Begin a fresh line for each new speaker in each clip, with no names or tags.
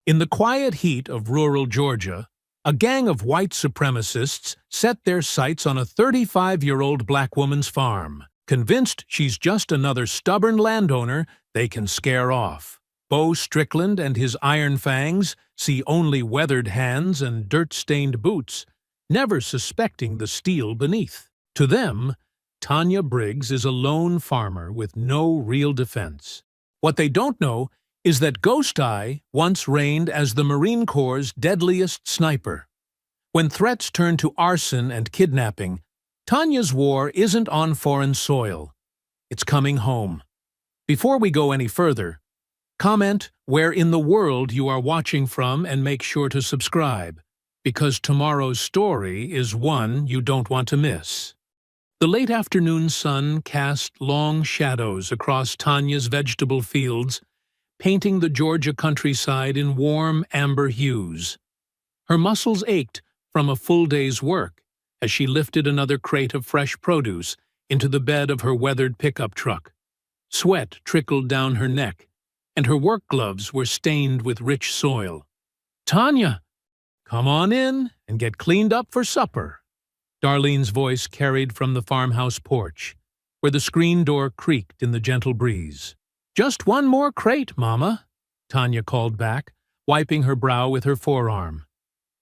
In the quiet heat of rural Georgia, a gang of white supremacists set their sights on a 35-year-old black woman's farm, convinced she's just another stubborn landowner they can scare off. Bo Strickland and his iron fangs see only weathered hands and dirt-stained boots, never suspecting the steel beneath. To them, Tanya Briggs is a lone farmer with no real defense. What they don't know is that Ghost Eye once reigned as the Marine Corps' deadliest sniper. When threats turn to arson and kidnapping, Tanya's war isn't on foreign soil. It's coming home. Before we go any further, comment where in the world you are watching from and make sure to subscribe, because tomorrow's story is one you don't want to miss. The late afternoon sun cast long shadows across Tanya's vegetable fields, painting the Georgia countryside in warm amber hues. Her muscles ached from a full day's work as she lifted another crate of fresh produce into the bed of her weathered pickup truck. Sweat trickled down her neck, and her work gloves were stained with rich soil. "Tanya, come on in and get cleaned up for supper." Darlene's voice carried from the farmhouse porch, where the screen door creaked in the gentle breeze. "Just one more crate, Mama," Tanya called back, wiping her brow with her forearm.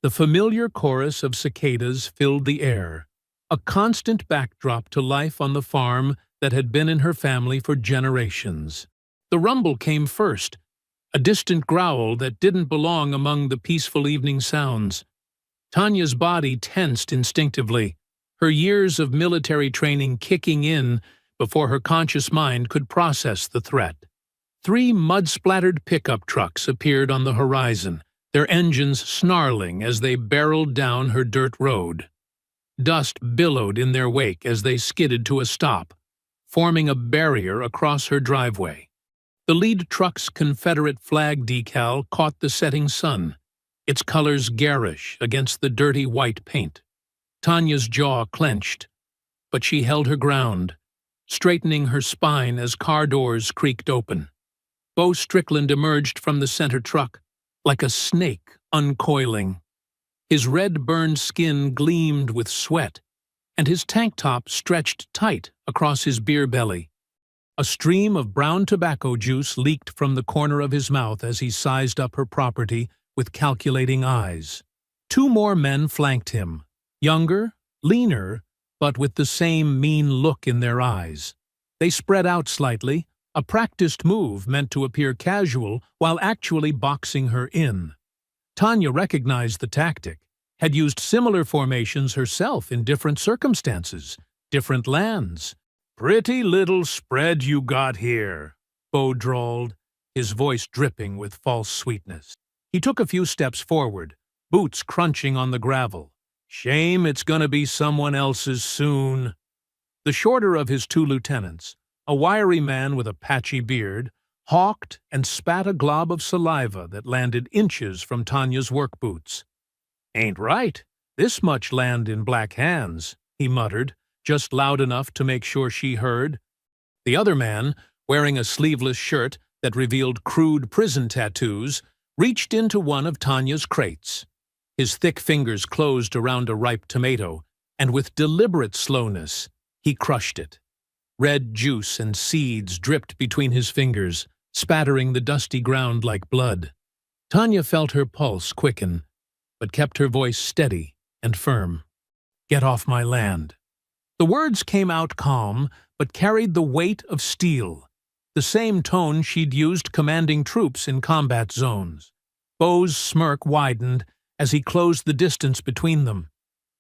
The familiar chorus of cicadas filled the air, a constant backdrop to life on the farm that had been in her family for generations. The rumble came first, a distant growl that didn't belong among the peaceful evening sounds. Tanya's body tensed instinctively, her years of military training kicking in before her conscious mind could process the threat. 3 mud-splattered pickup trucks appeared on the horizon, their engines snarling as they barreled down her dirt road. Dust billowed in their wake as they skidded to a stop, forming a barrier across her driveway. The lead truck's Confederate flag decal caught the setting sun, its colors garish against the dirty white paint. Tanya's jaw clenched, but she held her ground, straightening her spine as car doors creaked open. Bo Strickland emerged from the center truck, like a snake uncoiling. His red-burned skin gleamed with sweat, and his tank top stretched tight across his beer belly. A stream of brown tobacco juice leaked from the corner of his mouth as he sized up her property with calculating eyes. 2 more men flanked him, younger, leaner, but with the same mean look in their eyes. They spread out slightly, a practiced move meant to appear casual while actually boxing her in. Tanya recognized the tactic, had used similar formations herself in different circumstances, different lands. "Pretty little spread you got here," Bo drawled, his voice dripping with false sweetness. He took a few steps forward, boots crunching on the gravel. "Shame it's gonna be someone else's soon." The shorter of his 2 lieutenants, a wiry man with a patchy beard, hawked and spat a glob of saliva that landed inches from Tanya's work boots. "Ain't right, this much land in black hands," he muttered, just loud enough to make sure she heard. The other man, wearing a sleeveless shirt that revealed crude prison tattoos, reached into one of Tanya's crates. His thick fingers closed around a ripe tomato, and with deliberate slowness, he crushed it. Red juice and seeds dripped between his fingers, spattering the dusty ground like blood. Tanya felt her pulse quicken, but kept her voice steady and firm. "Get off my land." The words came out calm, but carried the weight of steel, the same tone she'd used commanding troops in combat zones. Bo's smirk widened as he closed the distance between them.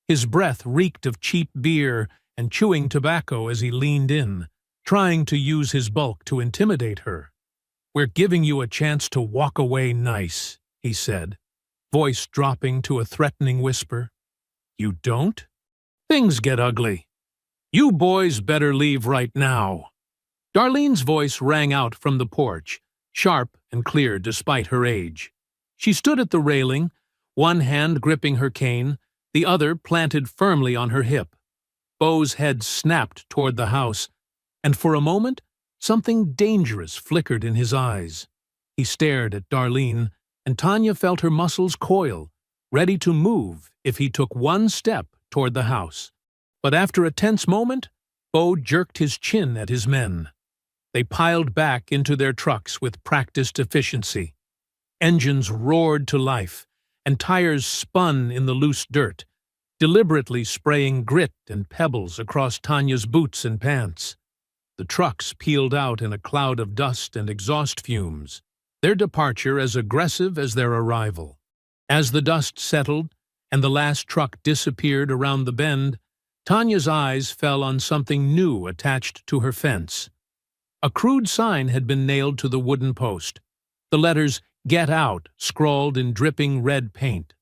His breath reeked of cheap beer and chewing tobacco as he leaned in, trying to use his bulk to intimidate her. "We're giving you a chance to walk away nice," he said, voice dropping to a threatening whisper. "You don't? Things get ugly. You boys better leave right now." Darlene's voice rang out from the porch, sharp and clear despite her age. She stood at the railing, one hand gripping her cane, the other planted firmly on her hip. Bo's head snapped toward the house, and for a moment, something dangerous flickered in his eyes. He stared at Darlene, and Tanya felt her muscles coil, ready to move if he took one step toward the house. But after a tense moment, Bo jerked his chin at his men. They piled back into their trucks with practiced efficiency. Engines roared to life, and tires spun in the loose dirt, deliberately spraying grit and pebbles across Tanya's boots and pants. The trucks peeled out in a cloud of dust and exhaust fumes, their departure as aggressive as their arrival. As the dust settled and the last truck disappeared around the bend, Tanya's eyes fell on something new attached to her fence. A crude sign had been nailed to the wooden post. The letters "Get Out" scrawled in dripping red paint.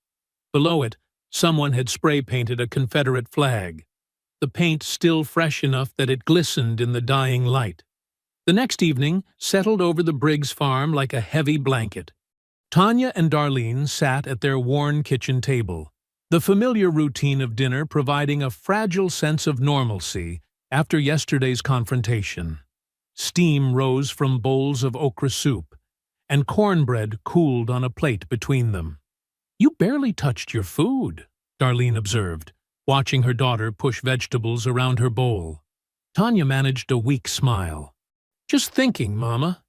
Below it, someone had spray-painted a Confederate flag, the paint still fresh enough that it glistened in the dying light. The next evening settled over the Briggs farm like a heavy blanket. Tanya and Darlene sat at their worn kitchen table, the familiar routine of dinner providing a fragile sense of normalcy after yesterday's confrontation. Steam rose from bowls of okra soup, and cornbread cooled on a plate between them. "You barely touched your food," Darlene observed, watching her daughter push vegetables around her bowl. Tanya managed a weak smile. "Just thinking, Mama."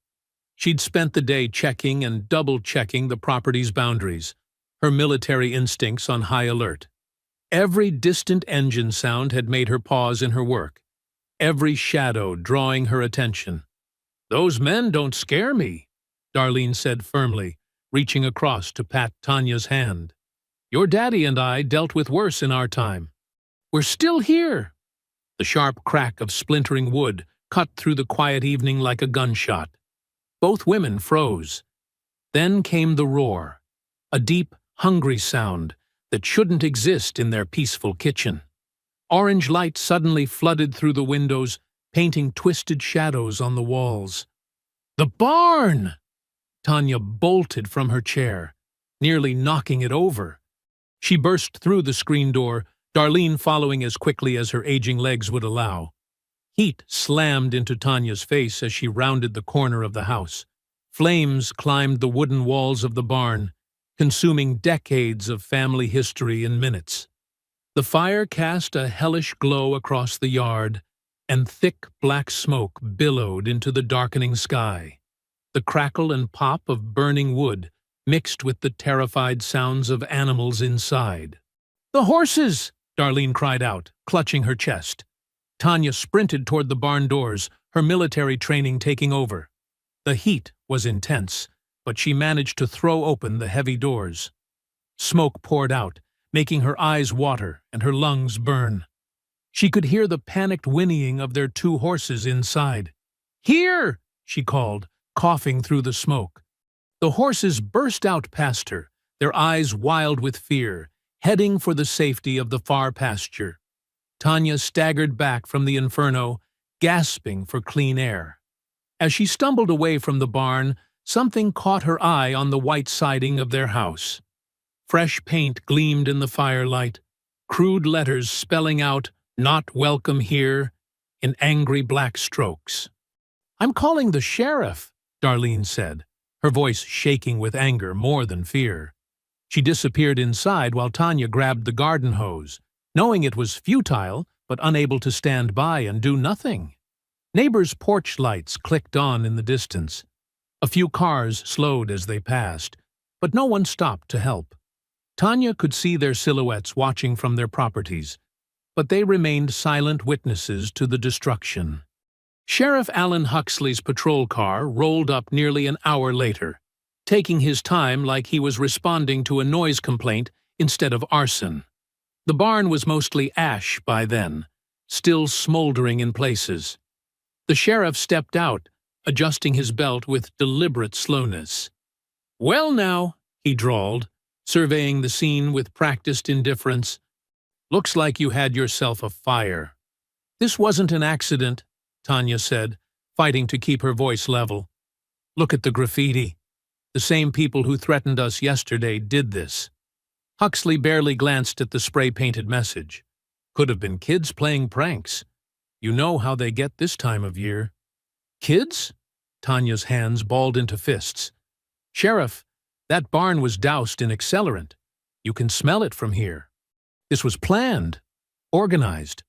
She'd spent the day checking and double-checking the property's boundaries, her military instincts on high alert. Every distant engine sound had made her pause in her work, every shadow drawing her attention. "Those men don't scare me," Darlene said firmly, reaching across to pat Tanya's hand. "Your daddy and I dealt with worse in our time. We're still here." The sharp crack of splintering wood cut through the quiet evening like a gunshot. Both women froze. Then came the roar, a deep, hungry sound that shouldn't exist in their peaceful kitchen. Orange light suddenly flooded through the windows, painting twisted shadows on the walls. "The barn!" Tanya bolted from her chair, nearly knocking it over. She burst through the screen door, Darlene following as quickly as her aging legs would allow. Heat slammed into Tanya's face as she rounded the corner of the house. Flames climbed the wooden walls of the barn, consuming decades of family history in minutes. The fire cast a hellish glow across the yard, and thick black smoke billowed into the darkening sky. The crackle and pop of burning wood mixed with the terrified sounds of animals inside. "The horses!" Darlene cried out, clutching her chest. Tanya sprinted toward the barn doors, her military training taking over. The heat was intense, but she managed to throw open the heavy doors. Smoke poured out, making her eyes water and her lungs burn. She could hear the panicked whinnying of their 2 horses inside. "Here!" she called, coughing through the smoke. The horses burst out past her, their eyes wild with fear, heading for the safety of the far pasture. Tanya staggered back from the inferno, gasping for clean air. As she stumbled away from the barn, something caught her eye on the white siding of their house. Fresh paint gleamed in the firelight, crude letters spelling out "Not welcome here" in angry black strokes. "I'm calling the sheriff," Darlene said, her voice shaking with anger more than fear. She disappeared inside while Tanya grabbed the garden hose, knowing it was futile but unable to stand by and do nothing. Neighbors' porch lights clicked on in the distance. A few cars slowed as they passed, but no one stopped to help. Tanya could see their silhouettes watching from their properties, but they remained silent witnesses to the destruction. Sheriff Alan Huxley's patrol car rolled up nearly an hour later, taking his time like he was responding to a noise complaint instead of arson. The barn was mostly ash by then, still smoldering in places. The sheriff stepped out, adjusting his belt with deliberate slowness. "Well now," he drawled, surveying the scene with practiced indifference. "Looks like you had yourself a fire." "This wasn't an accident," Tanya said, fighting to keep her voice level. "Look at the graffiti. The same people who threatened us yesterday did this." Huxley barely glanced at the spray-painted message. "Could have been kids playing pranks. You know how they get this time of year." "Kids?" Tanya's hands balled into fists. "Sheriff, That barn was doused in accelerant. You can smell it from here. This was planned, organized.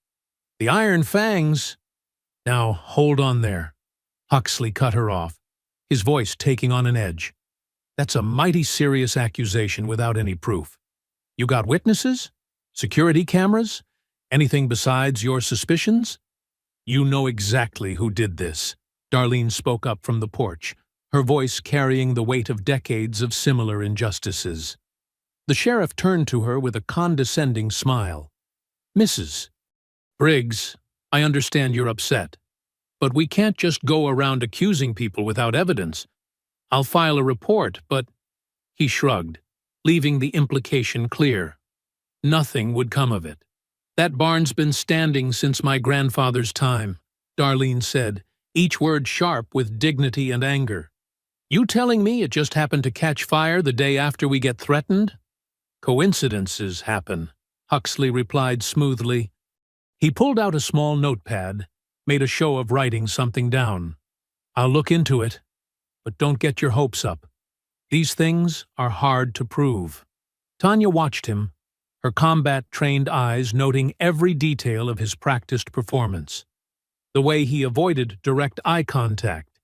The Iron Fangs— Now, hold on there. Huxley cut her off, his voice taking on an edge. That's a mighty serious accusation without any proof. You got witnesses? Security cameras? Anything besides your suspicions? You know exactly who did this, Darlene spoke up from the porch, her voice carrying the weight of decades of similar injustices. The sheriff turned to her with a condescending smile. Mrs. Briggs, I understand you're upset, but we can't just go around accusing people without evidence. I'll file a report, but— He shrugged, leaving the implication clear. Nothing would come of it. That barn's been standing since my grandfather's time, Darlene said, each word sharp with dignity and anger. You telling me it just happened to catch fire the day after we get threatened? Coincidences happen, Huxley replied smoothly. He pulled out a small notepad, made a show of writing something down. I'll look into it, but don't get your hopes up. These things are hard to prove. Tanya watched him, her combat-trained eyes noting every detail of his practiced performance. The way he avoided direct eye contact,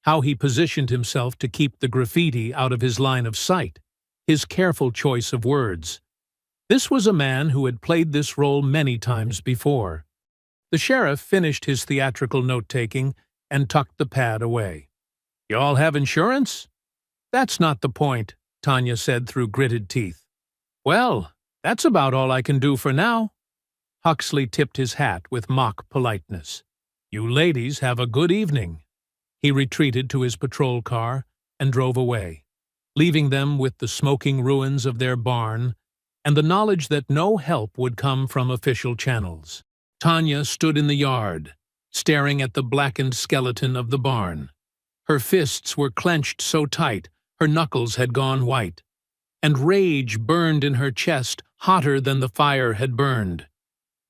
how he positioned himself to keep the graffiti out of his line of sight, his careful choice of words. This was a man who had played this role many times before. The sheriff finished his theatrical note-taking and tucked the pad away. You all have insurance? That's not the point, Tanya said through gritted teeth. Well, that's about all I can do for now. Huxley tipped his hat with mock politeness. You ladies have a good evening. He retreated to his patrol car and drove away, leaving them with the smoking ruins of their barn and the knowledge that no help would come from official channels. Tanya stood in the yard, staring at the blackened skeleton of the barn. Her fists were clenched so tight her knuckles had gone white, and rage burned in her chest hotter than the fire had burned.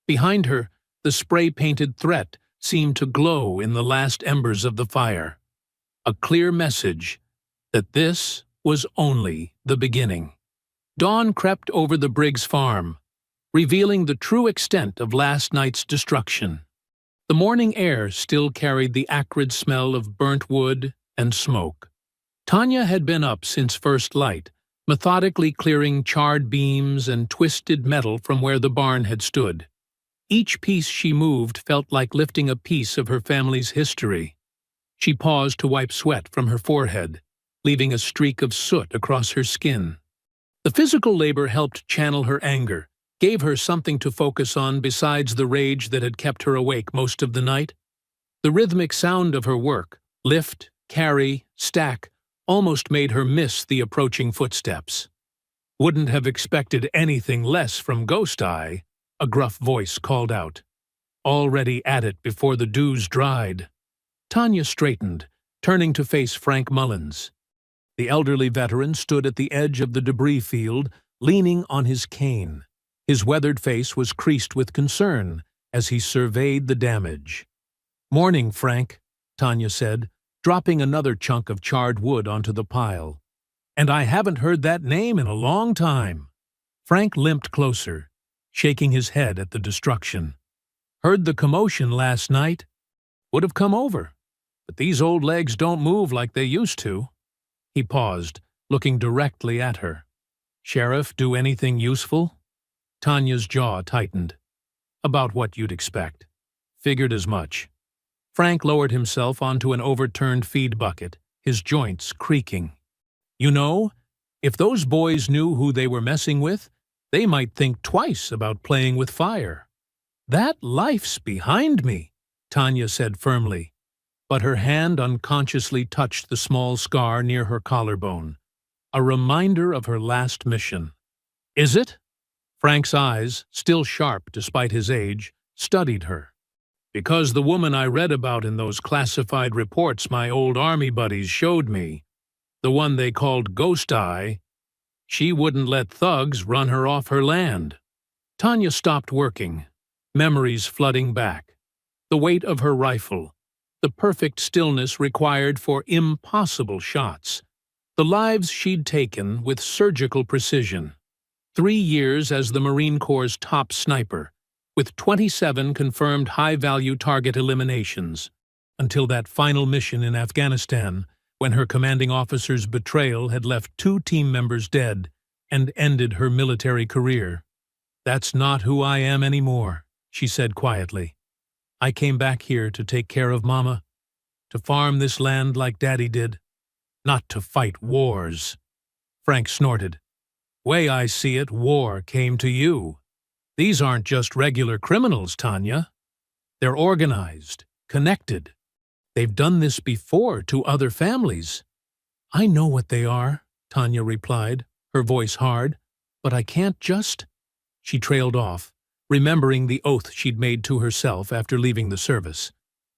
Behind her, the spray-painted threat seemed to glow in the last embers of the fire, a clear message that this was only the beginning. Dawn crept over the Briggs farm, revealing the true extent of last night's destruction. The morning air still carried the acrid smell of burnt wood and smoke. Tanya had been up since first light, methodically clearing charred beams and twisted metal from where the barn had stood. Each piece she moved felt like lifting a piece of her family's history. She paused to wipe sweat from her forehead, leaving a streak of soot across her skin. The physical labor helped channel her anger, gave her something to focus on besides the rage that had kept her awake most of the night. The rhythmic sound of her work, lift, carry, stack, almost made her miss the approaching footsteps. Wouldn't have expected anything less from Ghost Eye, a gruff voice called out. Already at it before the dews dried. Tanya straightened, turning to face Frank Mullins. The elderly veteran stood at the edge of the debris field, leaning on his cane. His weathered face was creased with concern as he surveyed the damage. "Morning, Frank," Tanya said, dropping another chunk of charred wood onto the pile. "And I haven't heard that name in a long time." Frank limped closer, shaking his head at the destruction. "Heard the commotion last night. Would have come over, but these old legs don't move like they used to." He paused, looking directly at her. "Sheriff, do anything useful?" Tanya's jaw tightened. "About what you'd expect. Figured as much." Frank lowered himself onto an overturned feed bucket, his joints creaking. "You know, if those boys knew who they were messing with, they might think twice about playing with fire." "That life's behind me," Tanya said firmly, but her hand unconsciously touched the small scar near her collarbone, a reminder of her last mission. "Is it?" Frank's eyes, still sharp despite his age, studied her. "Because the woman I read about in those classified reports my old army buddies showed me, the one they called Ghost Eye, she wouldn't let thugs run her off her land." Tanya stopped working, memories flooding back. The weight of her rifle, the perfect stillness required for impossible shots, The lives she'd taken with surgical precision. 3 years as the Marine Corps' top sniper, with 27 confirmed high-value target eliminations, until that final mission in Afghanistan, when her commanding officer's betrayal had left 2 team members dead and ended her military career. "That's not who I am anymore," she said quietly. "I came back here to take care of Mama, to farm this land like Daddy did, not to fight wars." Frank snorted. "Way I see it, war came to you. These aren't just regular criminals, Tanya. They're organized, connected. They've done this before to other families." "I know what they are," Tanya replied, her voice hard, "but I can't just—" She trailed off, remembering the oath she'd made to herself after leaving the service.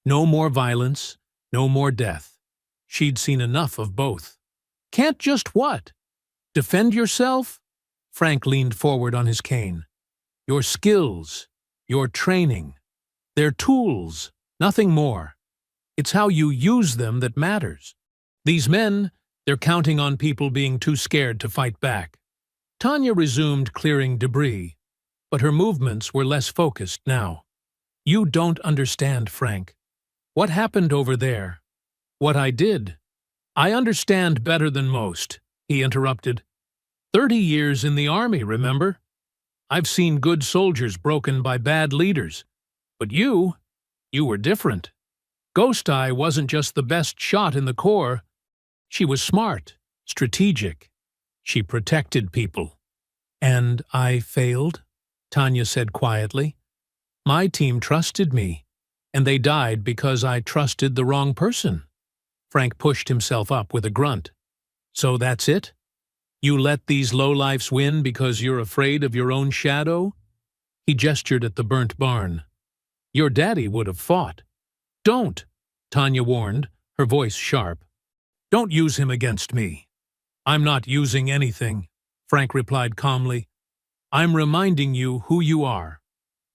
No more violence, no more death. She'd seen enough of both. "Can't just what? Defend yourself?" Frank leaned forward on his cane. "Your skills, your training. They're tools, nothing more. It's how you use them that matters. These men, they're counting on people being too scared to fight back." Tanya resumed clearing debris, but her movements were less focused now. "You don't understand, Frank. What happened over there? What I did? I understand better than most," he interrupted. 30 years in the army, remember? I've seen good soldiers broken by bad leaders. But you were different. Ghost Eye wasn't just the best shot in the Corps. She was smart, strategic. She protected people. "And I failed?" Tanya said quietly. "My team trusted me, and they died because I trusted the wrong person." Frank pushed himself up with a grunt. "So that's it? You let these lowlifes win because you're afraid of your own shadow?" He gestured at the burnt barn. "Your daddy would have fought." "Don't," Tanya warned, her voice sharp. "Don't use him against me." "I'm not using anything," Frank replied calmly. "I'm reminding you who you are.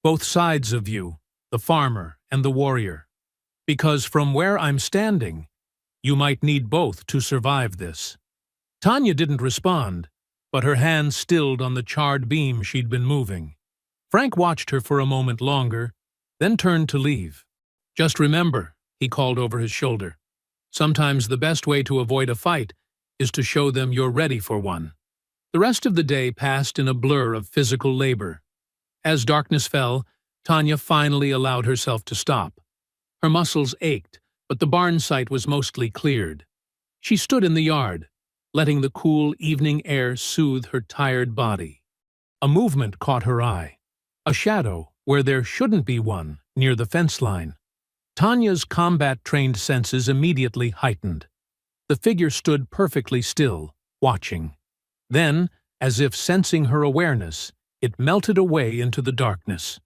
Both sides of you, the farmer and the warrior. Because from where I'm standing, you might need both to survive this." Tanya didn't respond, but her hand stilled on the charred beam she'd been moving. Frank watched her for a moment longer, then turned to leave. "Just remember," he called over his shoulder, "sometimes the best way to avoid a fight is to show them you're ready for one." The rest of the day passed in a blur of physical labor. As darkness fell, Tanya finally allowed herself to stop. Her muscles ached, but the barn site was mostly cleared. She stood in the yard, letting the cool evening air soothe her tired body. A movement caught her eye. A shadow where there shouldn't be one, near the fence line. Tanya's combat-trained senses immediately heightened. The figure stood perfectly still, watching. Then, as if sensing her awareness, it melted away into the darkness.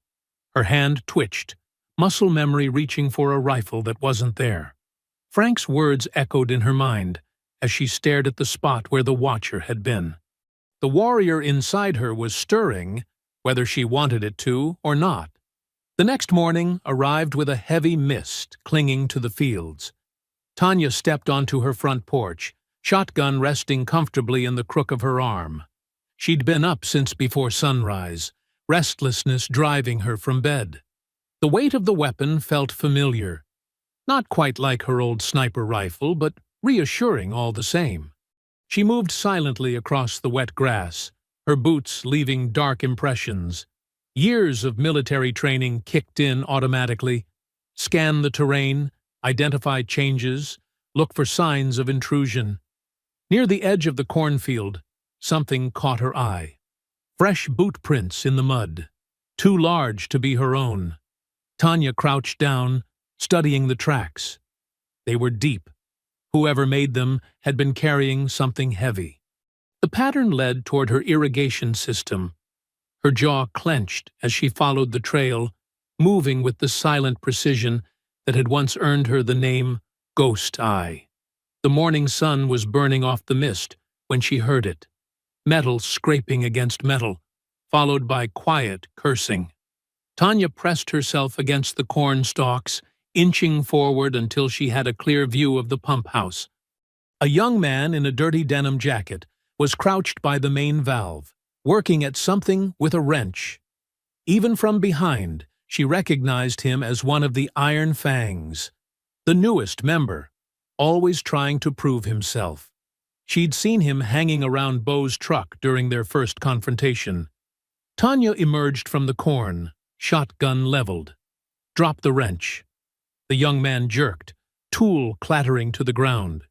Her hand twitched, muscle memory reaching for a rifle that wasn't there. Frank's words echoed in her mind as she stared at the spot where the watcher had been. The warrior inside her was stirring, whether she wanted it to or not. The next morning arrived with a heavy mist clinging to the fields. Tanya stepped onto her front porch, shotgun resting comfortably in the crook of her arm. She'd been up since before sunrise, restlessness driving her from bed. The weight of the weapon felt familiar. Not quite like her old sniper rifle, but reassuring all the same. She moved silently across the wet grass, her boots leaving dark impressions. Years of military training kicked in automatically. Scan the terrain, identify changes, look for signs of intrusion. Near the edge of the cornfield, something caught her eye. Fresh boot prints in the mud, too large to be her own. Tanya crouched down, studying the tracks. They were deep. Whoever made them had been carrying something heavy. The pattern led toward her irrigation system. Her jaw clenched as she followed the trail, moving with the silent precision that had once earned her the name Ghost Eye. The morning sun was burning off the mist when she heard it. Metal scraping against metal, followed by quiet cursing. Tanya pressed herself against the corn stalks, inching forward until she had a clear view of the pump house. A young man in a dirty denim jacket was crouched by the main valve, working at something with a wrench. Even from behind, she recognized him as one of the Iron Fangs, the newest member, always trying to prove himself. She'd seen him hanging around Bo's truck during their first confrontation. Tanya emerged from the corn, shotgun leveled. Drop the wrench. The young man jerked, tool clattering to the ground.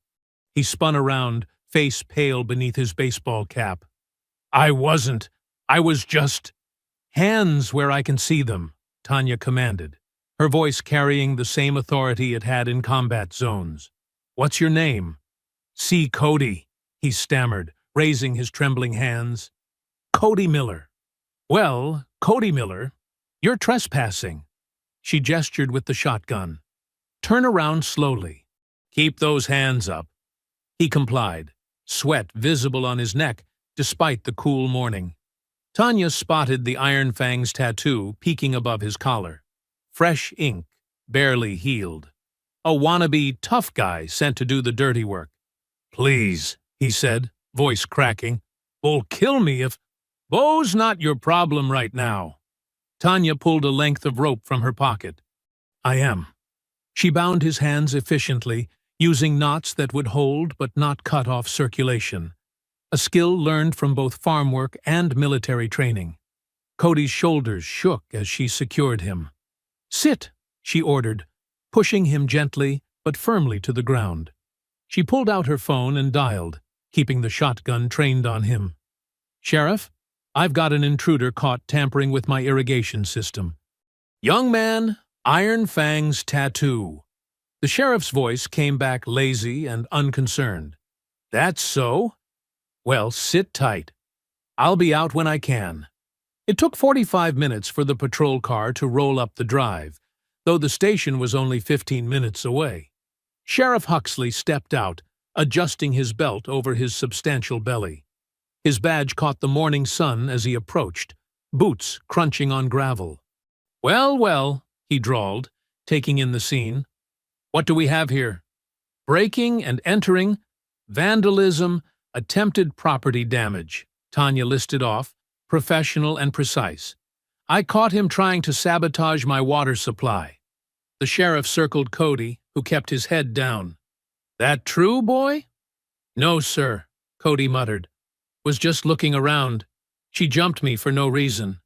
He spun around, face pale beneath his baseball cap. I was just… Hands where I can see them, Tanya commanded, her voice carrying the same authority it had in combat zones. What's your name? C. Cody, he stammered, raising his trembling hands. Cody Miller. Well, Cody Miller, you're trespassing. She gestured with the shotgun. Turn around slowly. Keep those hands up. He complied, sweat visible on his neck despite the cool morning. Tanya spotted the Iron Fang's tattoo peeking above his collar. Fresh ink, barely healed. A wannabe tough guy sent to do the dirty work. Please, he said, voice cracking. Bull kill me if… Bo's not your problem right now. Tanya pulled a length of rope from her pocket. I am. She bound his hands efficiently, using knots that would hold but not cut off circulation. A skill learned from both farm work and military training. Cody's shoulders shook as she secured him. Sit, she ordered, pushing him gently but firmly to the ground. She pulled out her phone and dialed, keeping the shotgun trained on him. Sheriff, I've got an intruder caught tampering with my irrigation system. Young man, Iron Fang's tattoo. The sheriff's voice came back lazy and unconcerned. That's so? Well, sit tight. I'll be out when I can. It took 45 minutes for the patrol car to roll up the drive, though the station was only 15 minutes away. Sheriff Huxley stepped out, adjusting his belt over his substantial belly. His badge caught the morning sun as he approached, boots crunching on gravel. Well, well, he drawled, taking in the scene. What do we have here? Breaking and entering, vandalism, attempted property damage. Tanya listed off, professional and precise. I caught him trying to sabotage my water supply. The sheriff circled Cody, who kept his head down. That true, boy? No, sir, Cody muttered. Was just looking around. She jumped me for no reason.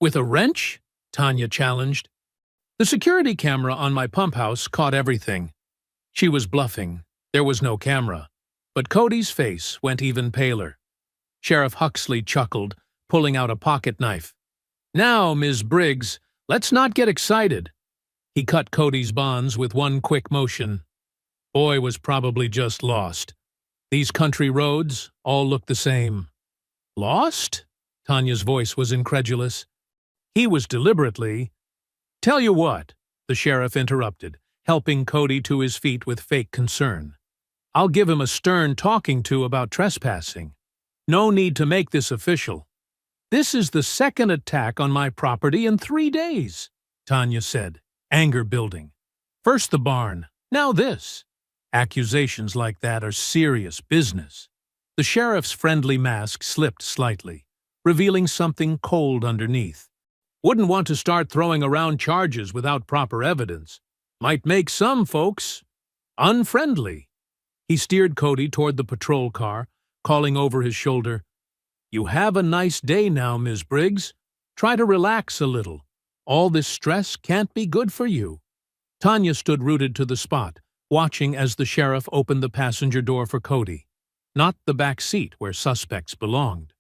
With a wrench? Tanya challenged. The security camera on my pump house caught everything. She was bluffing. There was no camera. But Cody's face went even paler. Sheriff Huxley chuckled, pulling out a pocket knife. Now, Ms. Briggs, let's not get excited. He cut Cody's bonds with one quick motion. Boy was probably just lost. These country roads all look the same. Lost? Tanya's voice was incredulous. He was deliberately… Tell you what, the sheriff interrupted, helping Cody to his feet with fake concern. I'll give him a stern talking to about trespassing. No need to make this official. This is the second attack on my property in 3 days, Tanya said, anger building. First the barn, now this. Accusations like that are serious business. The sheriff's friendly mask slipped slightly, revealing something cold underneath. Wouldn't want to start throwing around charges without proper evidence. Might make some folks unfriendly. He steered Cody toward the patrol car, calling over his shoulder, You have a nice day now, Ms. Briggs. Try to relax a little. All this stress can't be good for you. Tanya stood rooted to the spot, watching as the sheriff opened the passenger door for Cody, not the back seat where suspects belonged.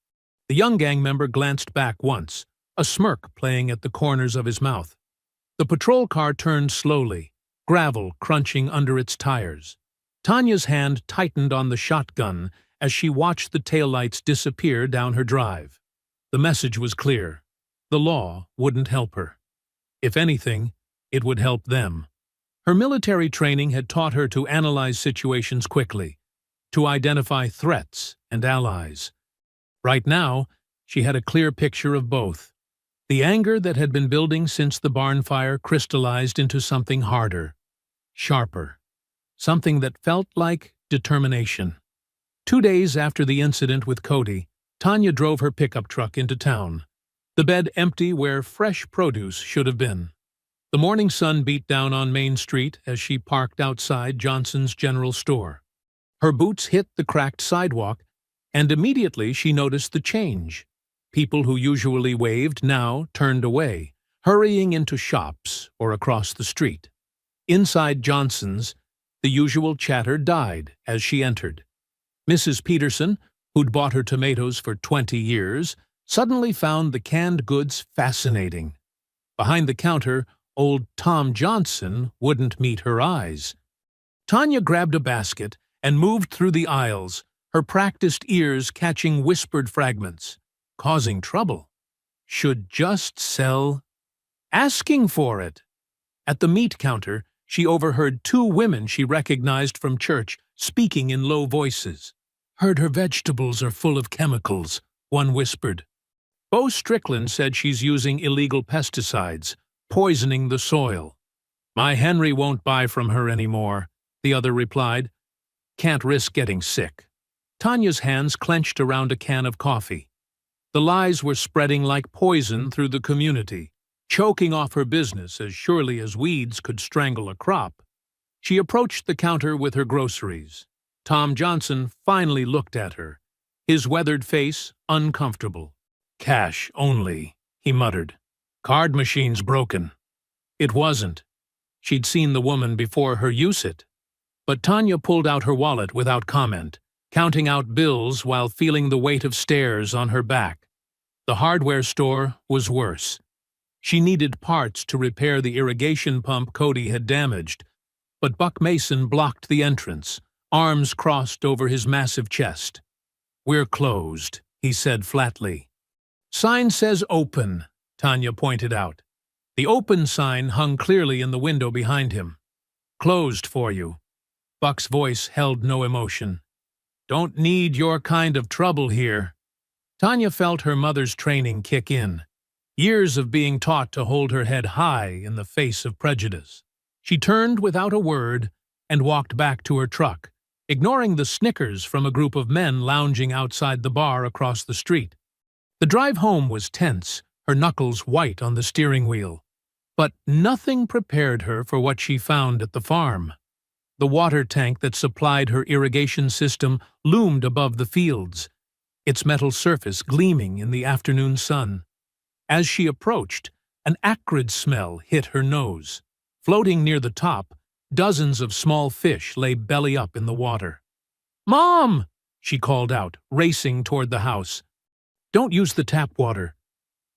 The young gang member glanced back once, a smirk playing at the corners of his mouth. The patrol car turned slowly, gravel crunching under its tires. Tanya's hand tightened on the shotgun as she watched the taillights disappear down her drive. The message was clear. The law wouldn't help her. If anything, it would help them. Her military training had taught her to analyze situations quickly, to identify threats and allies. Right now, she had a clear picture of both. The anger that had been building since the barn fire crystallized into something harder, sharper. Something that felt like determination. 2 days after the incident with Cody, Tanya drove her pickup truck into town, the bed empty where fresh produce should have been. The morning sun beat down on Main Street as she parked outside Johnson's General Store. Her boots hit the cracked sidewalk, and immediately she noticed the change. People who usually waved now turned away, hurrying into shops or across the street. Inside Johnson's, the usual chatter died as she entered. Mrs. Peterson, who'd bought her tomatoes for 20 years, suddenly found the canned goods fascinating. Behind the counter, old Tom Johnson wouldn't meet her eyes. Tanya grabbed a basket and moved through the aisles, her practiced ears catching whispered fragments. Causing trouble. Should just sell. Asking for it. At the meat counter, she overheard 2 women she recognized from church speaking in low voices. "Heard her vegetables are full of chemicals," one whispered. Bo Strickland said she's using illegal pesticides, poisoning the soil. "My Henry won't buy from her anymore," the other replied. "Can't risk getting sick." Tanya's hands clenched around a can of coffee. The lies were spreading like poison through the community, choking off her business as surely as weeds could strangle a crop. She approached the counter with her groceries. Tom Johnson finally looked at her, his weathered face uncomfortable. "Cash only," he muttered. "Card machine's broken." It wasn't. She'd seen the woman before her use it. But Tanya pulled out her wallet without comment, counting out bills while feeling the weight of stares on her back. The hardware store was worse. She needed parts to repair the irrigation pump Cody had damaged, but Buck Mason blocked the entrance, arms crossed over his massive chest. "We're closed," he said flatly. "Sign says open," Tanya pointed out. The open sign hung clearly in the window behind him. "Closed for you." Buck's voice held no emotion. "Don't need your kind of trouble here." Tanya felt her mother's training kick in. Years of being taught to hold her head high in the face of prejudice. She turned without a word and walked back to her truck, ignoring the snickers from a group of men lounging outside the bar across the street. The drive home was tense, her knuckles white on the steering wheel. But nothing prepared her for what she found at the farm. The water tank that supplied her irrigation system loomed above the fields, its metal surface gleaming in the afternoon sun. As she approached, an acrid smell hit her nose. Floating near the top, dozens of small fish lay belly up in the water. "Mom!" she called out, racing toward the house. "Don't use the tap water."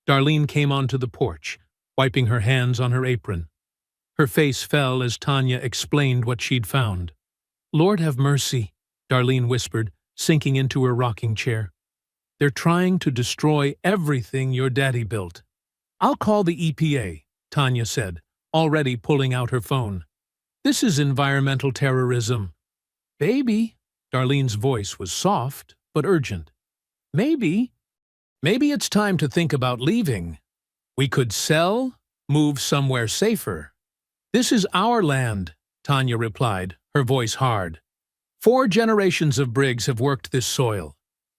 Darlene came onto the porch, wiping her hands on her apron. Her face fell as Tanya explained what she'd found. "Lord have mercy," Darlene whispered, sinking into her rocking chair. "They're trying to destroy everything your daddy built." "I'll call the EPA," Tanya said, already pulling out her phone. "This is environmental terrorism." "Baby," Darlene's voice was soft but urgent. Maybe it's time to think about leaving. We could sell, move somewhere safer." "This is our land," Tanya replied, her voice hard. 4 generations of Briggs have worked this soil.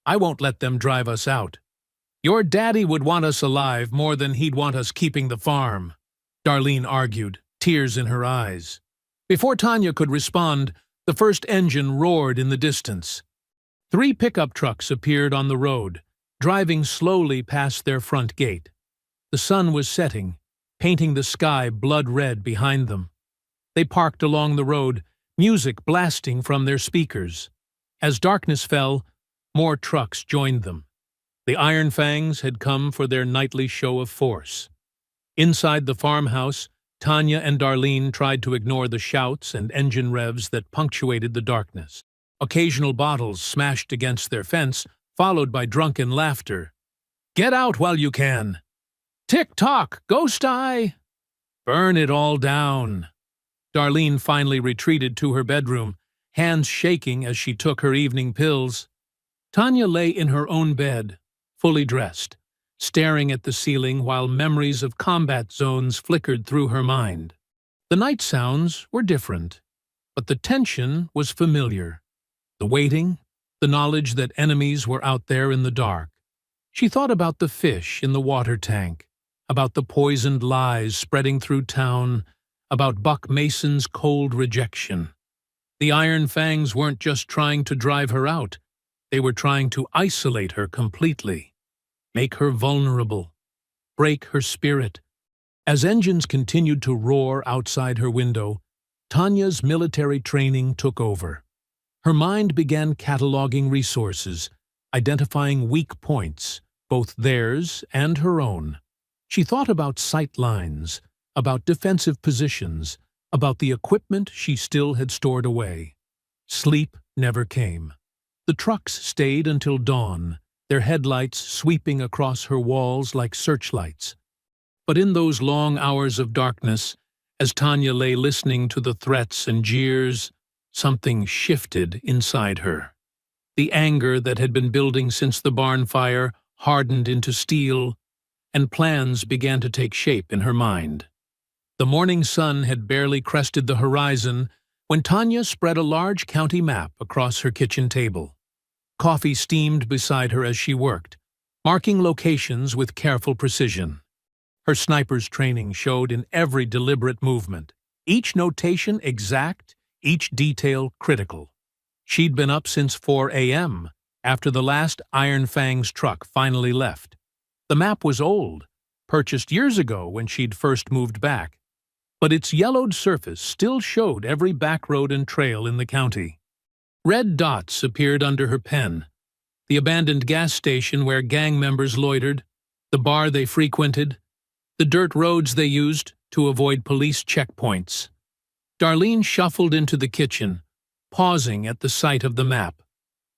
I won't let them drive us out. Your daddy would want us alive more than he'd want us keeping the farm," Darlene argued, tears in her eyes. Before Tanya could respond, the first engine roared in the distance. 3 pickup trucks appeared on the road, driving slowly past their front gate. The sun was setting, painting the sky blood-red behind them. They parked along the road, music blasting from their speakers. As darkness fell, more trucks joined them. The Iron Fangs had come for their nightly show of force. Inside the farmhouse, Tanya and Darlene tried to ignore the shouts and engine revs that punctuated the darkness. Occasional bottles smashed against their fence, followed by drunken laughter. "Get out while you can!" "Tick-tock, ghost eye!" "Burn it all down!" Darlene finally retreated to her bedroom, hands shaking as she took her evening pills. Tanya lay in her own bed, fully dressed, staring at the ceiling while memories of combat zones flickered through her mind. The night sounds were different, but the tension was familiar. The waiting, the knowledge that enemies were out there in the dark. She thought about the fish in the water tank, about the poisoned lies spreading through town, about Buck Mason's cold rejection. The Iron Fangs weren't just trying to drive her out, they were trying to isolate her completely, make her vulnerable, break her spirit. As engines continued to roar outside her window, Tanya's military training took over. Her mind began cataloging resources, identifying weak points, both theirs and her own. She thought about sight lines, about defensive positions, about the equipment she still had stored away. Sleep never came. The trucks stayed until dawn, their headlights sweeping across her walls like searchlights. But in those long hours of darkness, as Tanya lay listening to the threats and jeers, something shifted inside her. The anger that had been building since the barn fire hardened into steel, and plans began to take shape in her mind. The morning sun had barely crested the horizon when Tanya spread a large county map across her kitchen table. Coffee steamed beside her as she worked, marking locations with careful precision. Her sniper's training showed in every deliberate movement, each notation exact, each detail critical. She'd been up since 4 a.m., after the last Iron Fangs truck finally left. The map was old, purchased years ago when she'd first moved back, but its yellowed surface still showed every back road and trail in the county. Red dots appeared under her pen: the abandoned gas station where gang members loitered, the bar they frequented, the dirt roads they used to avoid police checkpoints. Darlene shuffled into the kitchen, pausing at the sight of the map.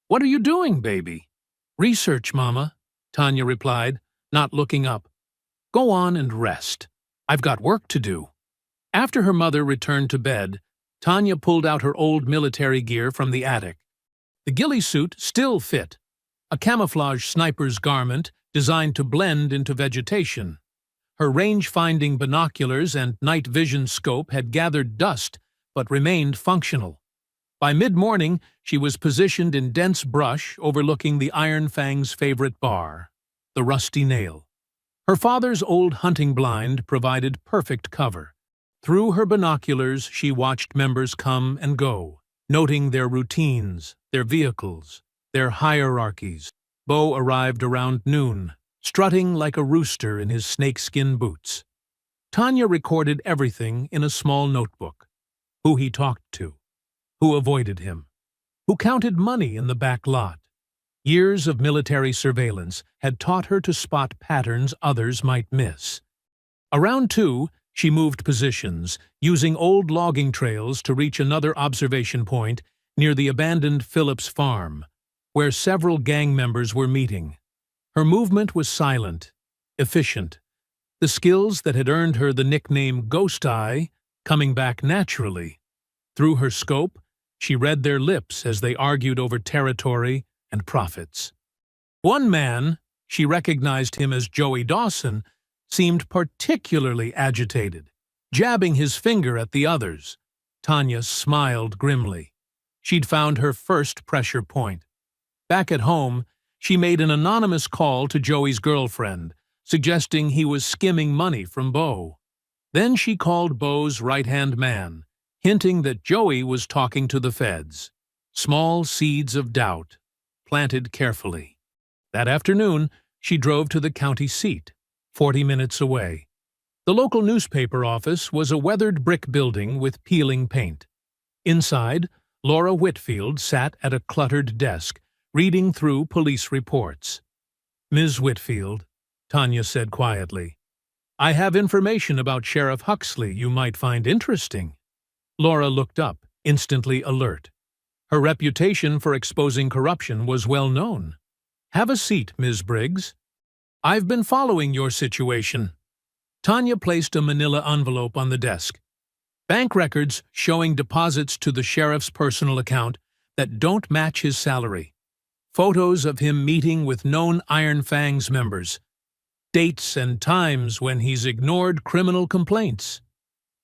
"What are you doing, baby?" "Research, Mama," Tanya replied, not looking up. "Go on and rest. I've got work to do." After her mother returned to bed, Tanya pulled out her old military gear from the attic. The ghillie suit still fit, a camouflage sniper's garment designed to blend into vegetation. Her range-finding binoculars and night vision scope had gathered dust but remained functional. By mid-morning, she was positioned in dense brush overlooking the Iron Fang's favorite bar, the Rusty Nail. Her father's old hunting blind provided perfect cover. Through her binoculars, she watched members come and go, noting their routines, their vehicles, their hierarchies. Bo arrived around noon, strutting like a rooster in his snakeskin boots. Tanya recorded everything in a small notebook: who he talked to, who avoided him, who counted money in the back lot. Years of military surveillance had taught her to spot patterns others might miss. Around 2, she moved positions, using old logging trails to reach another observation point near the abandoned Phillips farm, where several gang members were meeting. Her movement was silent, efficient, the skills that had earned her the nickname Ghost Eye coming back naturally. Through her scope, she read their lips as they argued over territory and profits. One man, she recognized him as Joey Dawson, seemed particularly agitated, jabbing his finger at the others. Tanya smiled grimly. She'd found her first pressure point. Back at home, she made an anonymous call to Joey's girlfriend, suggesting he was skimming money from Bo. Then she called Bo's right-hand man, hinting that Joey was talking to the feds. Small seeds of doubt, planted carefully. That afternoon, she drove to the county seat, 40 minutes away. The local newspaper office was a weathered brick building with peeling paint. Inside, Laura Whitfield sat at a cluttered desk, reading through police reports. "Ms. Whitfield," Tanya said quietly, "I have information about Sheriff Huxley you might find interesting." Laura looked up, instantly alert. Her reputation for exposing corruption was well known. "Have a seat, Ms. Briggs. I've been following your situation." Tanya placed a manila envelope on the desk. Bank records showing deposits to the sheriff's personal account that don't match his salary. Photos of him meeting with known Iron Fangs members. Dates and times when he's ignored criminal complaints.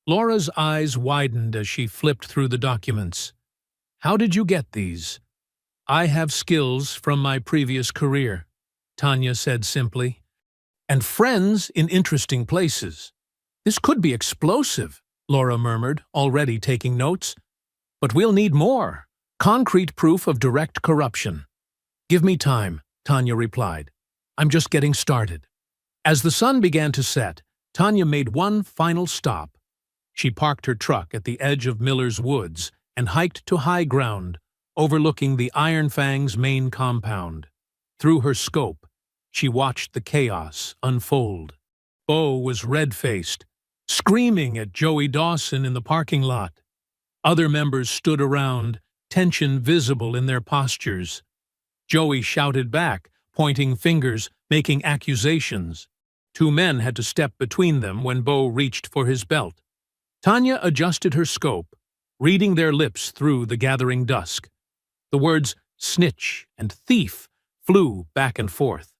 Laura's eyes widened as she flipped through the documents. "How did you get these?" I have skills from my previous career, Tanya said simply, and friends in interesting places. This could be explosive, Laura murmured, already taking notes. But we'll need more. Concrete proof of direct corruption. Give me time, Tanya replied. I'm just getting started. As the sun began to set, Tanya made one final stop. She parked her truck at the edge of Miller's Woods and hiked to high ground, overlooking the Iron Fang's main compound. Through her scope, she watched the chaos unfold. Bo was red-faced, screaming at Joey Dawson in the parking lot. Other members stood around, tension visible in their postures. Joey shouted back, pointing fingers, making accusations. Two men had to step between them when Bo reached for his belt. Tanya adjusted her scope, reading their lips through the gathering dusk. The words snitch and thief flew back and forth.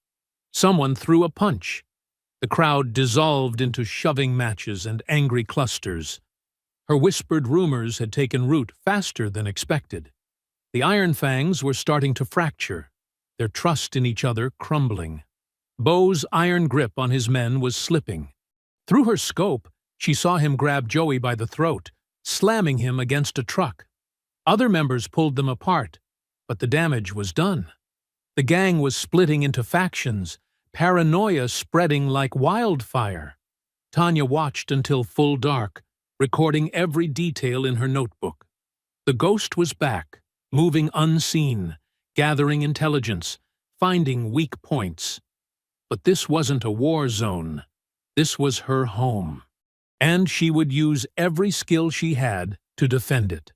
Someone threw a punch. The crowd dissolved into shoving matches and angry clusters. Her whispered rumors had taken root faster than expected. The Iron Fangs were starting to fracture, their trust in each other crumbling. Bo's iron grip on his men was slipping. Through her scope, she saw him grab Joey by the throat, slamming him against a truck. Other members pulled them apart, but the damage was done. The gang was splitting into factions, paranoia spreading like wildfire. Tanya watched until full dark, recording every detail in her notebook. The ghost was back, moving unseen, gathering intelligence, finding weak points. But this wasn't a war zone. This was her home. And she would use every skill she had to defend it.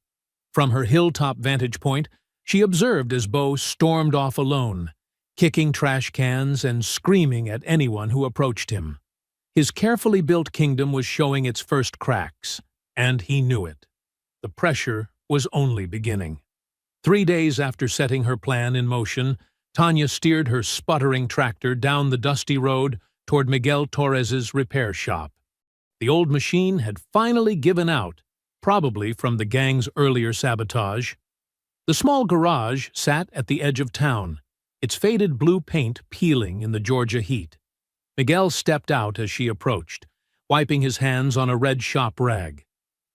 From her hilltop vantage point, she observed as Bo stormed off alone, kicking trash cans and screaming at anyone who approached him. His carefully built kingdom was showing its first cracks, and he knew it. The pressure was only beginning. 3 days after setting her plan in motion, Tanya steered her sputtering tractor down the dusty road toward Miguel Torres's repair shop. The old machine had finally given out, probably from the gang's earlier sabotage. The small garage sat at the edge of town, its faded blue paint peeling in the Georgia heat. Miguel stepped out as she approached, wiping his hands on a red shop rag.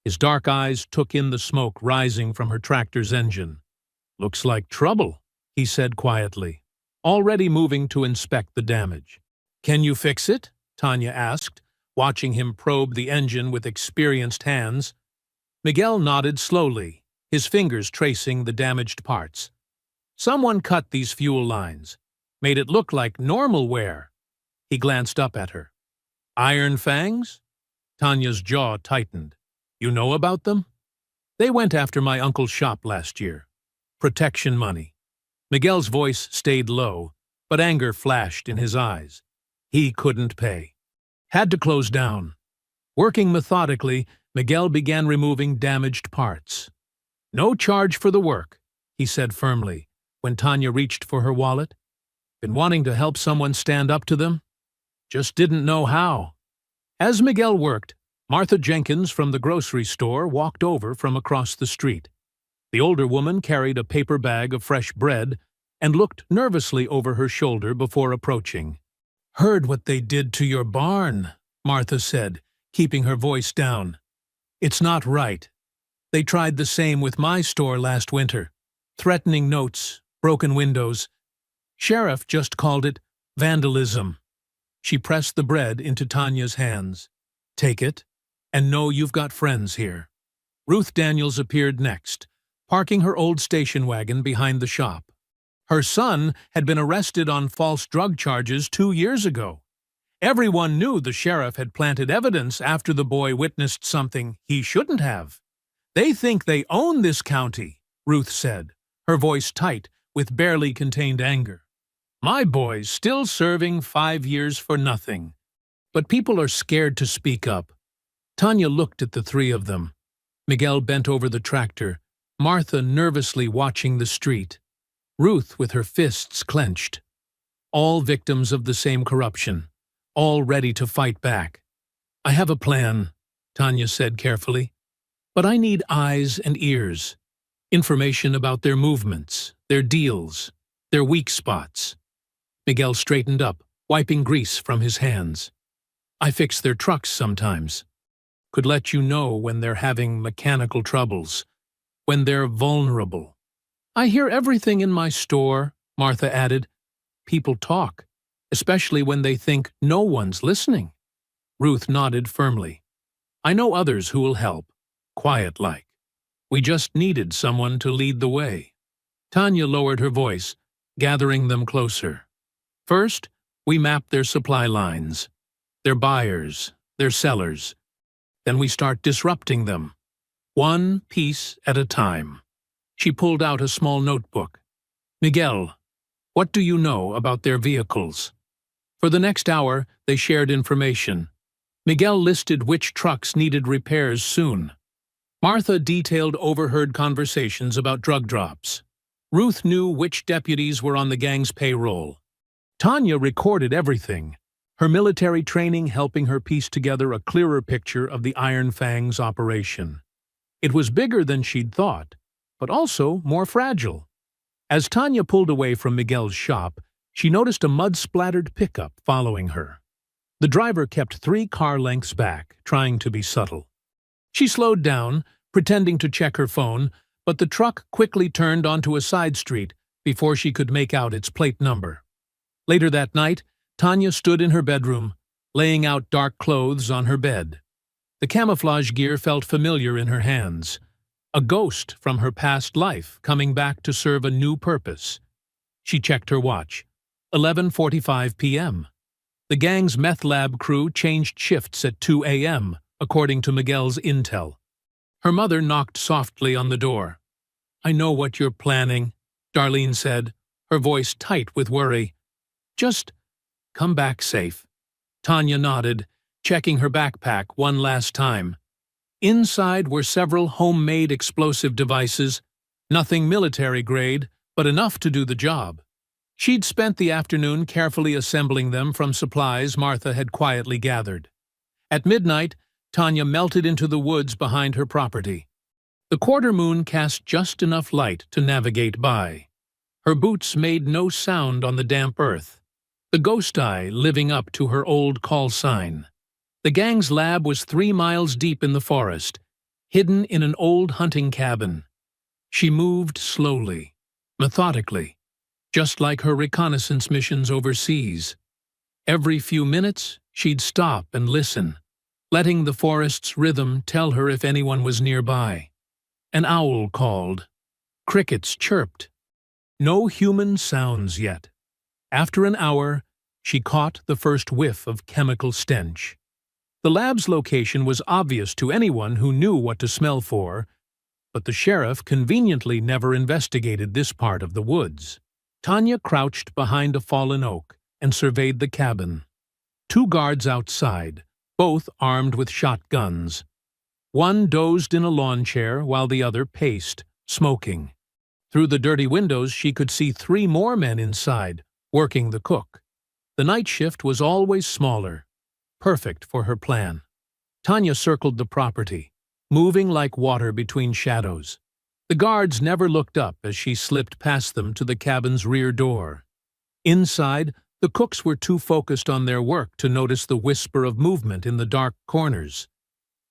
His dark eyes took in the smoke rising from her tractor's engine. "Looks like trouble," he said quietly, already moving to inspect the damage. "Can you fix it?" Tanya asked, watching him probe the engine with experienced hands. Miguel nodded slowly, his fingers tracing the damaged parts. "Someone cut these fuel lines, made it look like normal wear." He glanced up at her. "Iron Fangs?" Tanya's jaw tightened. "You know about them?" "They went after my uncle's shop last year. Protection money." Miguel's voice stayed low, but anger flashed in his eyes. He couldn't pay. Had to close down. Working methodically, Miguel began removing damaged parts. "No charge for the work," he said firmly, when Tanya reached for her wallet. "Been wanting to help someone stand up to them? Just didn't know how." As Miguel worked, Martha Jenkins from the grocery store walked over from across the street. The older woman carried a paper bag of fresh bread and looked nervously over her shoulder before approaching. "Heard what they did to your barn," Martha said, keeping her voice down. "It's not right. They tried the same with my store last winter. Threatening notes, broken windows. Sheriff just called it vandalism." She pressed the bread into Tanya's hands. "Take it, and know you've got friends here." Ruth Daniels appeared next, parking her old station wagon behind the shop. Her son had been arrested on false drug charges 2 years ago. Everyone knew the sheriff had planted evidence after the boy witnessed something he shouldn't have. "They think they own this county," Ruth said, her voice tight with barely contained anger. "My boy's still serving 5 years for nothing. But people are scared to speak up." Tanya looked at the three of them. Miguel bent over the tractor, Martha nervously watching the street, Ruth with her fists clenched. All victims of the same corruption, all ready to fight back. "I have a plan," Tanya said carefully. "But I need eyes and ears. Information about their movements, their deals, their weak spots. Miguel straightened up, wiping grease from his hands. I fix their trucks sometimes. Could let you know when they're having mechanical troubles, when they're vulnerable. I hear everything in my store, Martha added. People talk, especially when they think no one's listening. Ruth nodded firmly. I know others who will help, quiet-like. We just needed someone to lead the way. Tanya lowered her voice, gathering them closer. First, we mapped their supply lines, their buyers, their sellers. Then we start disrupting them, one piece at a time. She pulled out a small notebook. Miguel, what do you know about their vehicles? For the next hour, they shared information. Miguel listed which trucks needed repairs soon. Martha detailed overheard conversations about drug drops. Ruth knew which deputies were on the gang's payroll. Tanya recorded everything, her military training helping her piece together a clearer picture of the Iron Fang's operation. It was bigger than she'd thought, but also more fragile. As Tanya pulled away from Miguel's shop, she noticed a mud-splattered pickup following her. The driver kept 3 car lengths back, trying to be subtle. She slowed down, pretending to check her phone, but the truck quickly turned onto a side street before she could make out its plate number. Later that night, Tanya stood in her bedroom, laying out dark clothes on her bed. The camouflage gear felt familiar in her hands, a ghost from her past life coming back to serve a new purpose. She checked her watch. 11:45 p.m. The gang's meth lab crew changed shifts at 2 a.m., according to Miguel's intel. Her mother knocked softly on the door. I know what you're planning, Darlene said, her voice tight with worry. Just come back safe. Tanya nodded, checking her backpack one last time. Inside were several homemade explosive devices, nothing military grade, but enough to do the job. She'd spent the afternoon carefully assembling them from supplies Martha had quietly gathered. At midnight, Tanya melted into the woods behind her property. The quarter moon cast just enough light to navigate by. Her boots made no sound on the damp earth, the ghost eye living up to her old call sign. The gang's lab was 3 miles deep in the forest, hidden in an old hunting cabin. She moved slowly, methodically, just like her reconnaissance missions overseas. Every few minutes, she'd stop and listen, letting the forest's rhythm tell her if anyone was nearby. An owl called. Crickets chirped. No human sounds yet. After an hour, she caught the first whiff of chemical stench. The lab's location was obvious to anyone who knew what to smell for, but the sheriff conveniently never investigated this part of the woods. Tanya crouched behind a fallen oak and surveyed the cabin. 2 guards outside, both armed with shotguns. One dozed in a lawn chair while the other paced, smoking. Through the dirty windows she could see 3 more men inside, working the cook. The night shift was always smaller, perfect for her plan. Tanya circled the property, moving like water between shadows. The guards never looked up as she slipped past them to the cabin's rear door. Inside, the cooks were too focused on their work to notice the whisper of movement in the dark corners.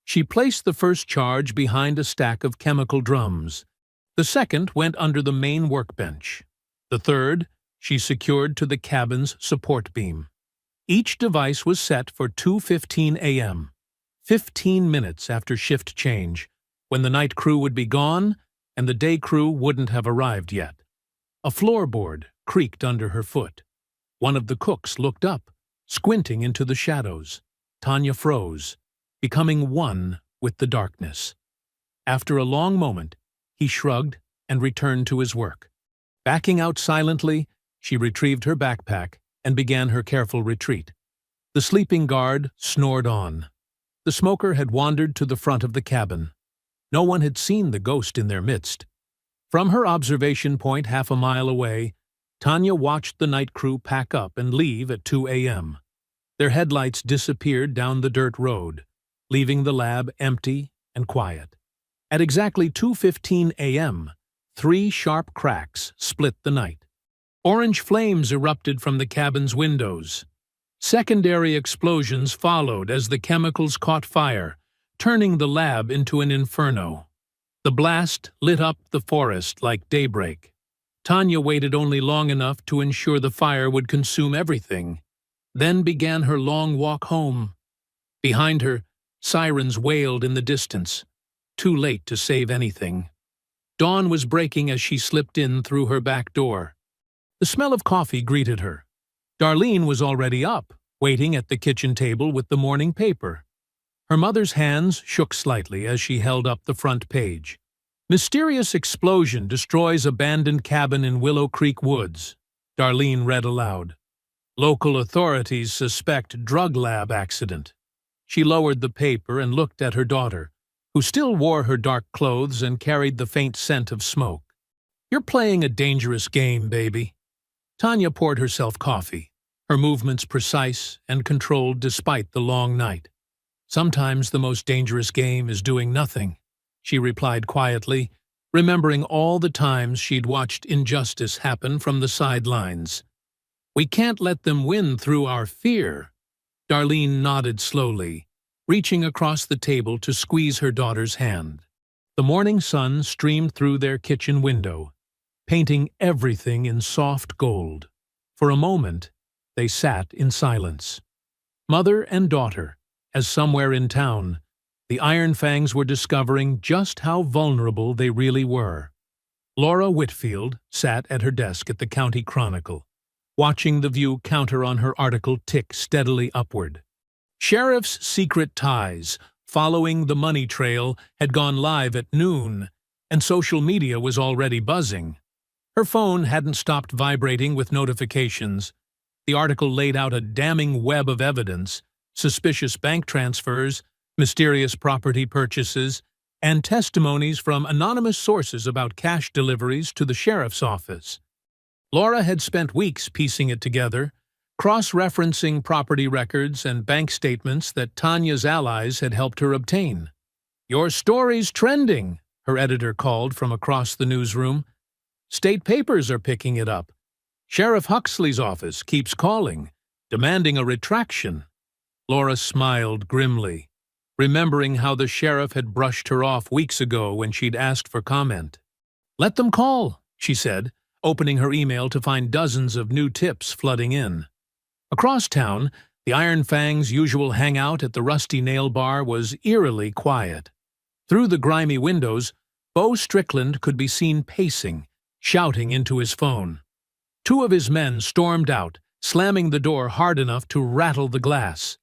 She placed the first charge behind a stack of chemical drums. The second went under the main workbench. The third, she secured to the cabin's support beam. Each device was set for 2:15 a.m., 15 minutes after shift change, when the night crew would be gone and the day crew wouldn't have arrived yet. A floorboard creaked under her foot. One of the cooks looked up, squinting into the shadows. Tanya froze, becoming one with the darkness. After a long moment, he shrugged and returned to his work. Backing out silently, she retrieved her backpack and began her careful retreat. The sleeping guard snored on. The smoker had wandered to the front of the cabin. No one had seen the ghost in their midst. From her observation point half a mile away, Tanya watched the night crew pack up and leave at 2 a.m. Their headlights disappeared down the dirt road, leaving the lab empty and quiet. At exactly 2:15 a.m., 3 sharp cracks split the night. Orange flames erupted from the cabin's windows. Secondary explosions followed as the chemicals caught fire, turning the lab into an inferno. The blast lit up the forest like daybreak. Tanya waited only long enough to ensure the fire would consume everything, then began her long walk home. Behind her, sirens wailed in the distance, too late to save anything. Dawn was breaking as she slipped in through her back door. The smell of coffee greeted her. Darlene was already up, waiting at the kitchen table with the morning paper. Her mother's hands shook slightly as she held up the front page. Mysterious explosion destroys abandoned cabin in Willow Creek Woods. Darlene read aloud. Local authorities suspect drug lab accident. She lowered the paper and looked at her daughter, who still wore her dark clothes and carried the faint scent of smoke. You're playing a dangerous game, baby. Tanya poured herself coffee, her movements precise and controlled despite the long night. Sometimes the most dangerous game is doing nothing, she replied quietly, remembering all the times she'd watched injustice happen from the sidelines. We can't let them win through our fear. Darlene nodded slowly, reaching across the table to squeeze her daughter's hand. The morning sun streamed through their kitchen window, painting everything in soft gold. For a moment, they sat in silence. Mother and daughter, as somewhere in town, the Iron Fangs were discovering just how vulnerable they really were. Laura Whitfield sat at her desk at the County Chronicle, watching the View counter on her article tick steadily upward. Sheriff's Secret Ties, Following the Money Trail, had gone live at noon, and social media was already buzzing. Her phone hadn't stopped vibrating with notifications. The article laid out a damning web of evidence: suspicious bank transfers, mysterious property purchases, and testimonies from anonymous sources about cash deliveries to the sheriff's office. Laura had spent weeks piecing it together, cross-referencing property records and bank statements that Tanya's allies had helped her obtain. "Your story's trending," her editor called from across the newsroom. "State papers are picking it up. Sheriff Huxley's office keeps calling, demanding a retraction." Laura smiled grimly, remembering how the sheriff had brushed her off weeks ago when she'd asked for comment. "Let them call," she said, opening her email to find dozens of new tips flooding in. Across town, the Iron Fangs' usual hangout at the Rusty Nail Bar was eerily quiet. Through the grimy windows, Bo Strickland could be seen pacing, shouting into his phone. 2 of his men stormed out, slamming the door hard enough to rattle the glass.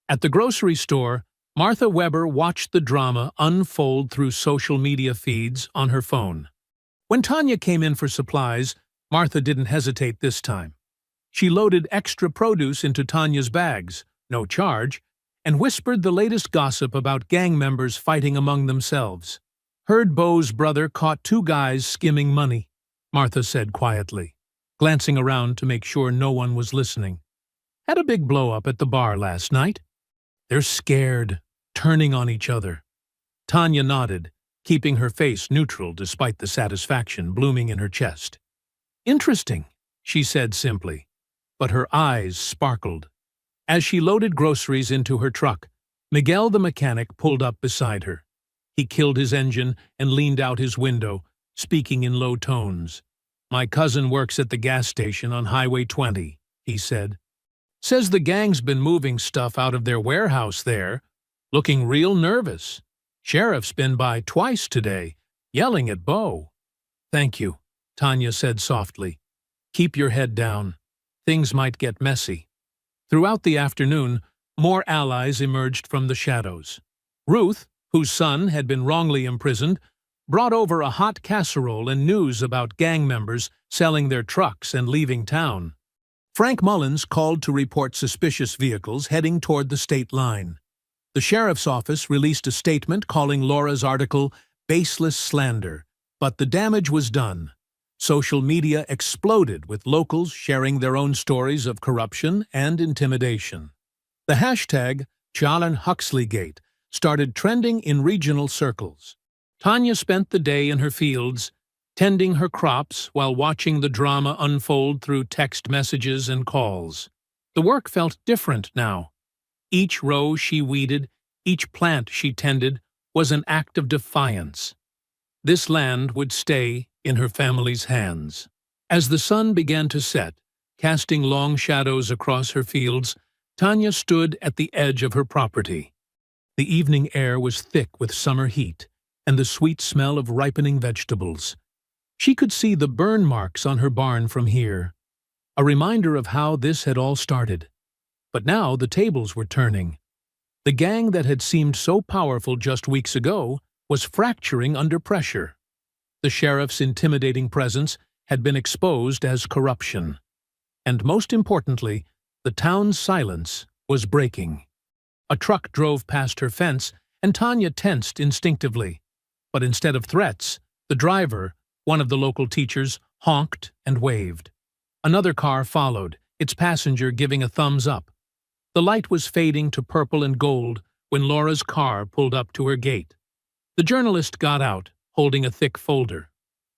At the grocery store, Martha Weber watched the drama unfold through social media feeds on her phone. When Tanya came in for supplies, Martha didn't hesitate this time. She loaded extra produce into Tanya's bags, no charge, and whispered the latest gossip about gang members fighting among themselves. "Heard Bo's brother caught 2 guys skimming money," Martha said quietly, glancing around to make sure no one was listening. "Had a big blow-up at the bar last night. They're scared, turning on each other." Tanya nodded, keeping her face neutral despite the satisfaction blooming in her chest. "Interesting," she said simply, but her eyes sparkled. As she loaded groceries into her truck, Miguel the mechanic pulled up beside her. He killed his engine and leaned out his window, speaking in low tones. "My cousin works at the gas station on Highway 20, he said. "Says the gang's been moving stuff out of their warehouse there, looking real nervous. Sheriff's been by twice today, yelling at Bo." "Thank you," Tanya said softly. "Keep your head down. Things might get messy." Throughout the afternoon, more allies emerged from the shadows. Ruth, whose son had been wrongly imprisoned, brought over a hot casserole and news about gang members selling their trucks and leaving town. Frank Mullins called to report suspicious vehicles heading toward the state line. The sheriff's office released a statement calling Laura's article baseless slander, but the damage was done. Social media exploded with locals sharing their own stories of corruption and intimidation. The hashtag #ChallenHuxleyGate started trending in regional circles. Tanya spent the day in her fields, tending her crops while watching the drama unfold through text messages and calls. The work felt different now. Each row she weeded, each plant she tended, was an act of defiance. This land would stay in her family's hands. As the sun began to set, casting long shadows across her fields, Tanya stood at the edge of her property. The evening air was thick with summer heat and the sweet smell of ripening vegetables. She could see the burn marks on her barn from here, a reminder of how this had all started. But now the tables were turning. The gang that had seemed so powerful just weeks ago was fracturing under pressure. The sheriff's intimidating presence had been exposed as corruption. And most importantly, the town's silence was breaking. A truck drove past her fence, and Tanya tensed instinctively. But instead of threats, the driver, one of the local teachers, honked and waved. Another car followed, its passenger giving a thumbs up. The light was fading to purple and gold when Laura's car pulled up to her gate. The journalist got out, holding a thick folder.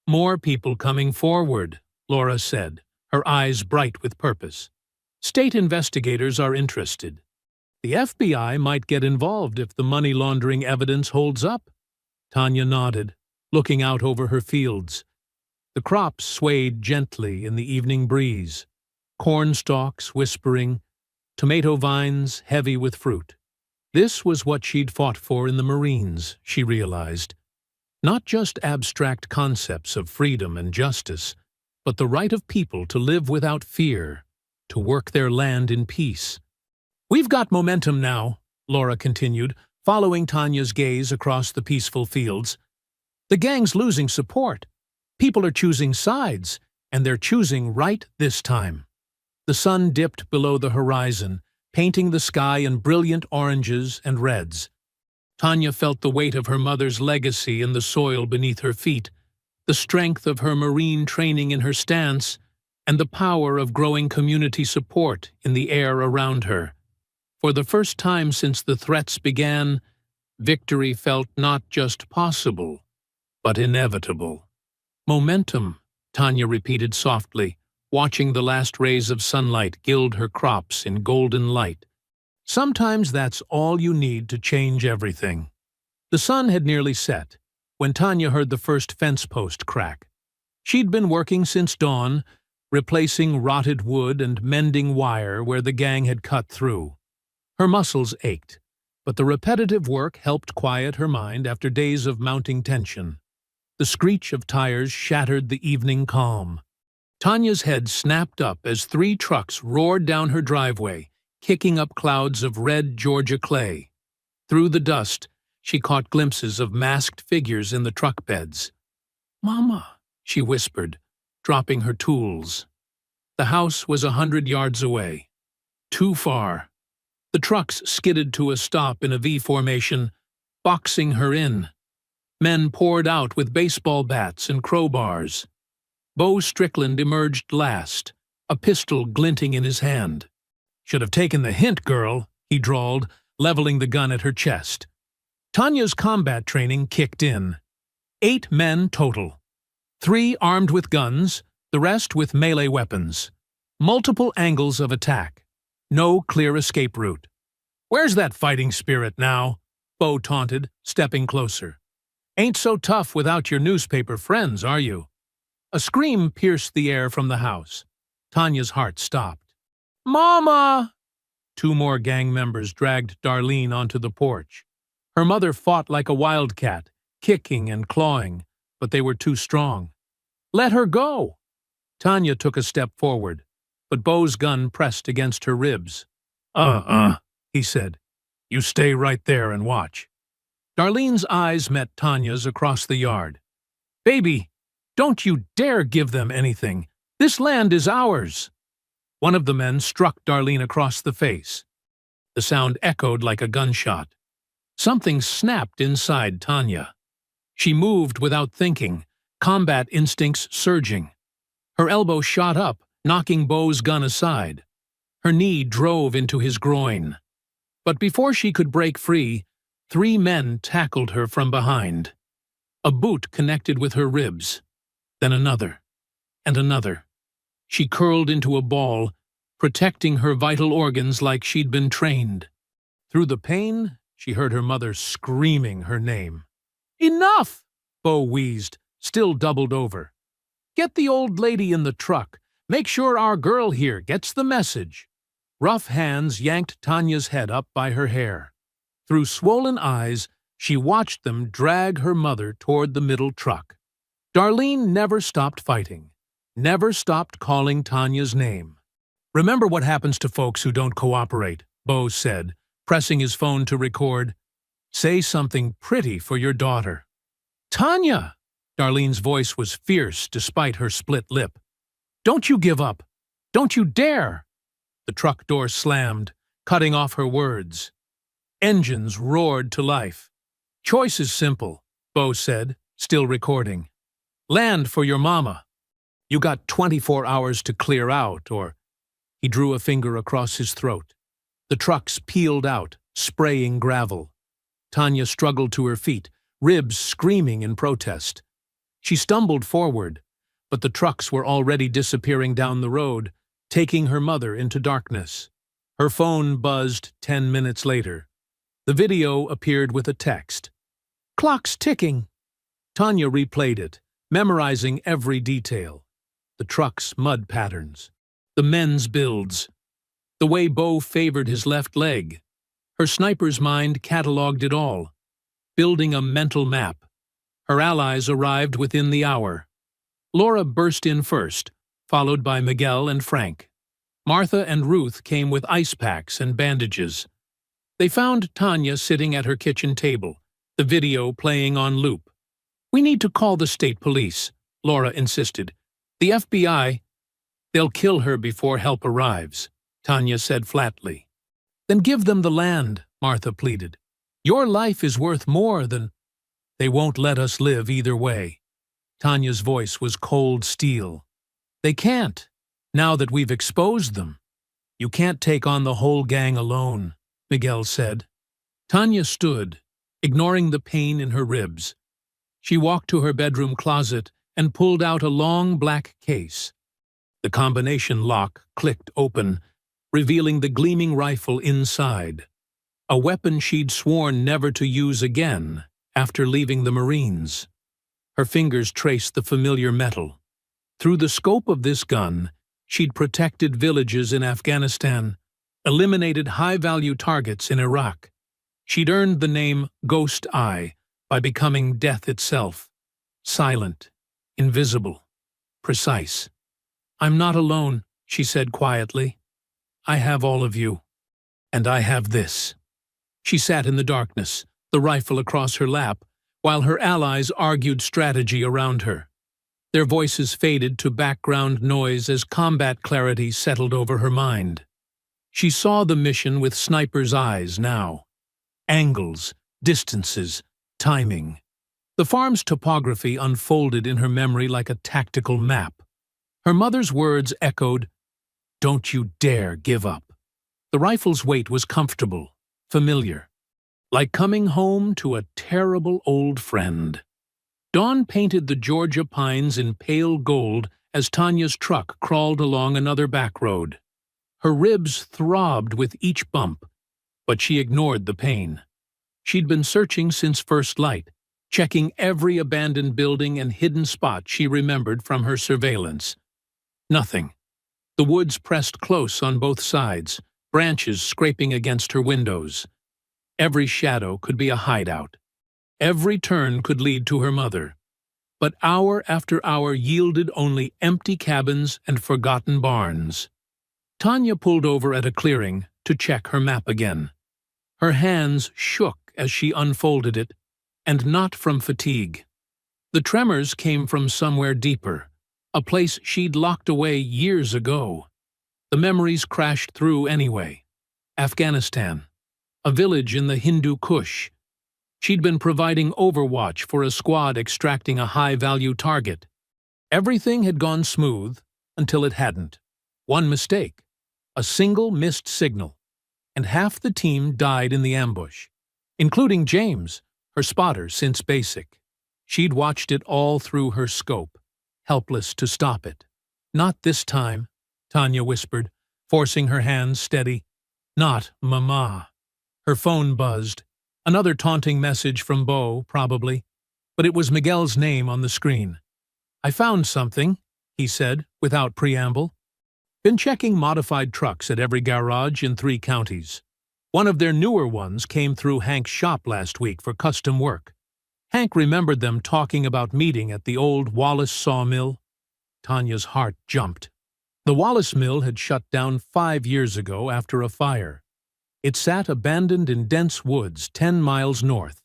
"More people coming forward," Laura said, her eyes bright with purpose. "State investigators are interested. The FBI might get involved if the money laundering evidence holds up." Tanya nodded, looking out over her fields. The crops swayed gently in the evening breeze, corn stalks whispering, tomato vines heavy with fruit. This was what she'd fought for in the Marines, she realized. Not just abstract concepts of freedom and justice, but the right of people to live without fear, to work their land in peace. "We've got momentum now," Laura continued, following Tanya's gaze across the peaceful fields. "The gang's losing support. People are choosing sides, and they're choosing right this time." The sun dipped below the horizon, painting the sky in brilliant oranges and reds. Tanya felt the weight of her mother's legacy in the soil beneath her feet, the strength of her Marine training in her stance, and the power of growing community support in the air around her. For the first time since the threats began, victory felt not just possible, but inevitable. "Momentum," Tanya repeated softly, watching the last rays of sunlight gild her crops in golden light. "Sometimes that's all you need to change everything." The sun had nearly set when Tanya heard the first fence post crack. She'd been working since dawn, replacing rotted wood and mending wire where the gang had cut through. Her muscles ached, but the repetitive work helped quiet her mind after days of mounting tension. The screech of tires shattered the evening calm. Tanya's head snapped up as 3 trucks roared down her driveway, kicking up clouds of red Georgia clay. Through the dust, she caught glimpses of masked figures in the truck beds. "Mama," she whispered, dropping her tools. The house was 100 yards away. Too far. The trucks skidded to a stop in a V formation, boxing her in. Men poured out with baseball bats and crowbars. Bo Strickland emerged last, a pistol glinting in his hand. "Should have taken the hint, girl," he drawled, leveling the gun at her chest. Tanya's combat training kicked in. 8 men total. 3 armed with guns, the rest with melee weapons. Multiple angles of attack. No clear escape route. "Where's that fighting spirit now?" Bo taunted, stepping closer. "Ain't so tough without your newspaper friends, are you?" A scream pierced the air from the house. Tanya's heart stopped. "Mama!" 2 more gang members dragged Darlene onto the porch. Her mother fought like a wildcat, kicking and clawing, but they were too strong. "Let her go!" Tanya took a step forward, but Bo's gun pressed against her ribs. He said. "You stay right there and watch." Darlene's eyes met Tanya's across the yard. "Baby, don't you dare give them anything. This land is ours." One of the men struck Darlene across the face. The sound echoed like a gunshot. Something snapped inside Tanya. She moved without thinking, combat instincts surging. Her elbow shot up, knocking Bo's gun aside. Her knee drove into his groin. But before she could break free, 3 men tackled her from behind. A boot connected with her ribs. Then another, and another. She curled into a ball, protecting her vital organs like she'd been trained. Through the pain, she heard her mother screaming her name. "Enough!" Bo wheezed, still doubled over. "Get the old lady in the truck. Make sure our girl here gets the message." Rough hands yanked Tanya's head up by her hair. Through swollen eyes, she watched them drag her mother toward the middle truck. Darlene never stopped fighting, never stopped calling Tanya's name. "Remember what happens to folks who don't cooperate," Bo said, pressing his phone to record. "Say something pretty for your daughter." "Tanya!" Darlene's voice was fierce despite her split lip. "Don't you give up! Don't you dare!" The truck door slammed, cutting off her words. Engines roared to life. "Choice is simple," Bo said, still recording. "Land for your mama. You got 24 hours to clear out, or—" He drew a finger across his throat. The trucks peeled out, spraying gravel. Tanya struggled to her feet, ribs screaming in protest. She stumbled forward, but the trucks were already disappearing down the road, taking her mother into darkness. Her phone buzzed 10 minutes later. The video appeared with a text. "Clock's ticking." Tanya replayed it, memorizing every detail. The truck's mud patterns, the men's builds, the way Bo favored his left leg. Her sniper's mind cataloged it all, building a mental map. Her allies arrived within the hour. Laura burst in first, followed by Miguel and Frank. Martha and Ruth came with ice packs and bandages. They found Tanya sitting at her kitchen table, the video playing on loop. "We need to call the state police," Laura insisted. "The FBI—" "They'll kill her before help arrives," Tanya said flatly. "Then give them the land," Martha pleaded. "Your life is worth more than—" "They won't let us live either way." Tanya's voice was cold steel. "They can't, now that we've exposed them." "You can't take on the whole gang alone," Miguel said. Tanya stood, ignoring the pain in her ribs. She walked to her bedroom closet and pulled out a long black case. The combination lock clicked open, revealing the gleaming rifle inside, a weapon she'd sworn never to use again after leaving the Marines. Her fingers traced the familiar metal. Through the scope of this gun, she'd protected villages in Afghanistan, eliminated high-value targets in Iraq. She'd earned the name Ghost Eye by becoming death itself, silent, invisible, precise. "I'm not alone," she said quietly. "I have all of you. And I have this." She sat in the darkness, the rifle across her lap, while her allies argued strategy around her. Their voices faded to background noise as combat clarity settled over her mind. She saw the mission with sniper's eyes now. Angles, distances, timing. The farm's topography unfolded in her memory like a tactical map. Her mother's words echoed, "Don't you dare give up." The rifle's weight was comfortable, familiar, like coming home to a terrible old friend. Dawn painted the Georgia pines in pale gold as Tanya's truck crawled along another back road. Her ribs throbbed with each bump, but she ignored the pain. She'd been searching since first light, checking every abandoned building and hidden spot she remembered from her surveillance. Nothing. The woods pressed close on both sides, branches scraping against her windows. Every shadow could be a hideout. Every turn could lead to her mother. But hour after hour yielded only empty cabins and forgotten barns. Tanya pulled over at a clearing to check her map again. Her hands shook as she unfolded it, and not from fatigue. The tremors came from somewhere deeper, a place she'd locked away years ago. The memories crashed through anyway. Afghanistan, a village in the Hindu Kush. She'd been providing overwatch for a squad extracting a high-value target. Everything had gone smooth until it hadn't. One mistake, a single missed signal, and half the team died in the ambush, including James, her spotter since basic. She'd watched it all through her scope. helpless to stop it. "Not this time," Tanya whispered, forcing her hands steady. "Not Mama." Her phone buzzed. Another taunting message from Beau, probably, but it was Miguel's name on the screen. "I found something," he said, without preamble. "Been checking modified trucks at every garage in 3 counties. One of their newer ones came through Hank's shop last week for custom work. Hank remembered them talking about meeting at the old Wallace sawmill." Tanya's heart jumped. The Wallace mill had shut down 5 years ago after a fire. It sat abandoned in dense woods 10 miles north,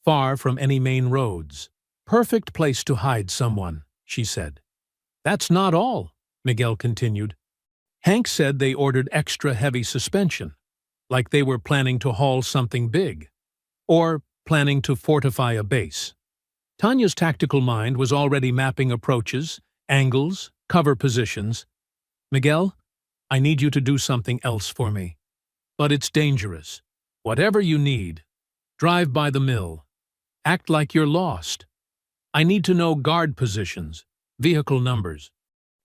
far from any main roads. "Perfect place to hide someone," she said. "That's not all," Miguel continued. "Hank said they ordered extra heavy suspension, like they were planning to haul something big, or planning to fortify a base." Tanya's tactical mind was already mapping approaches, angles, cover positions. "Miguel, I need you to do something else for me. But it's dangerous. Whatever you need. Drive by the mill. Act like you're lost. I need to know guard positions, vehicle numbers.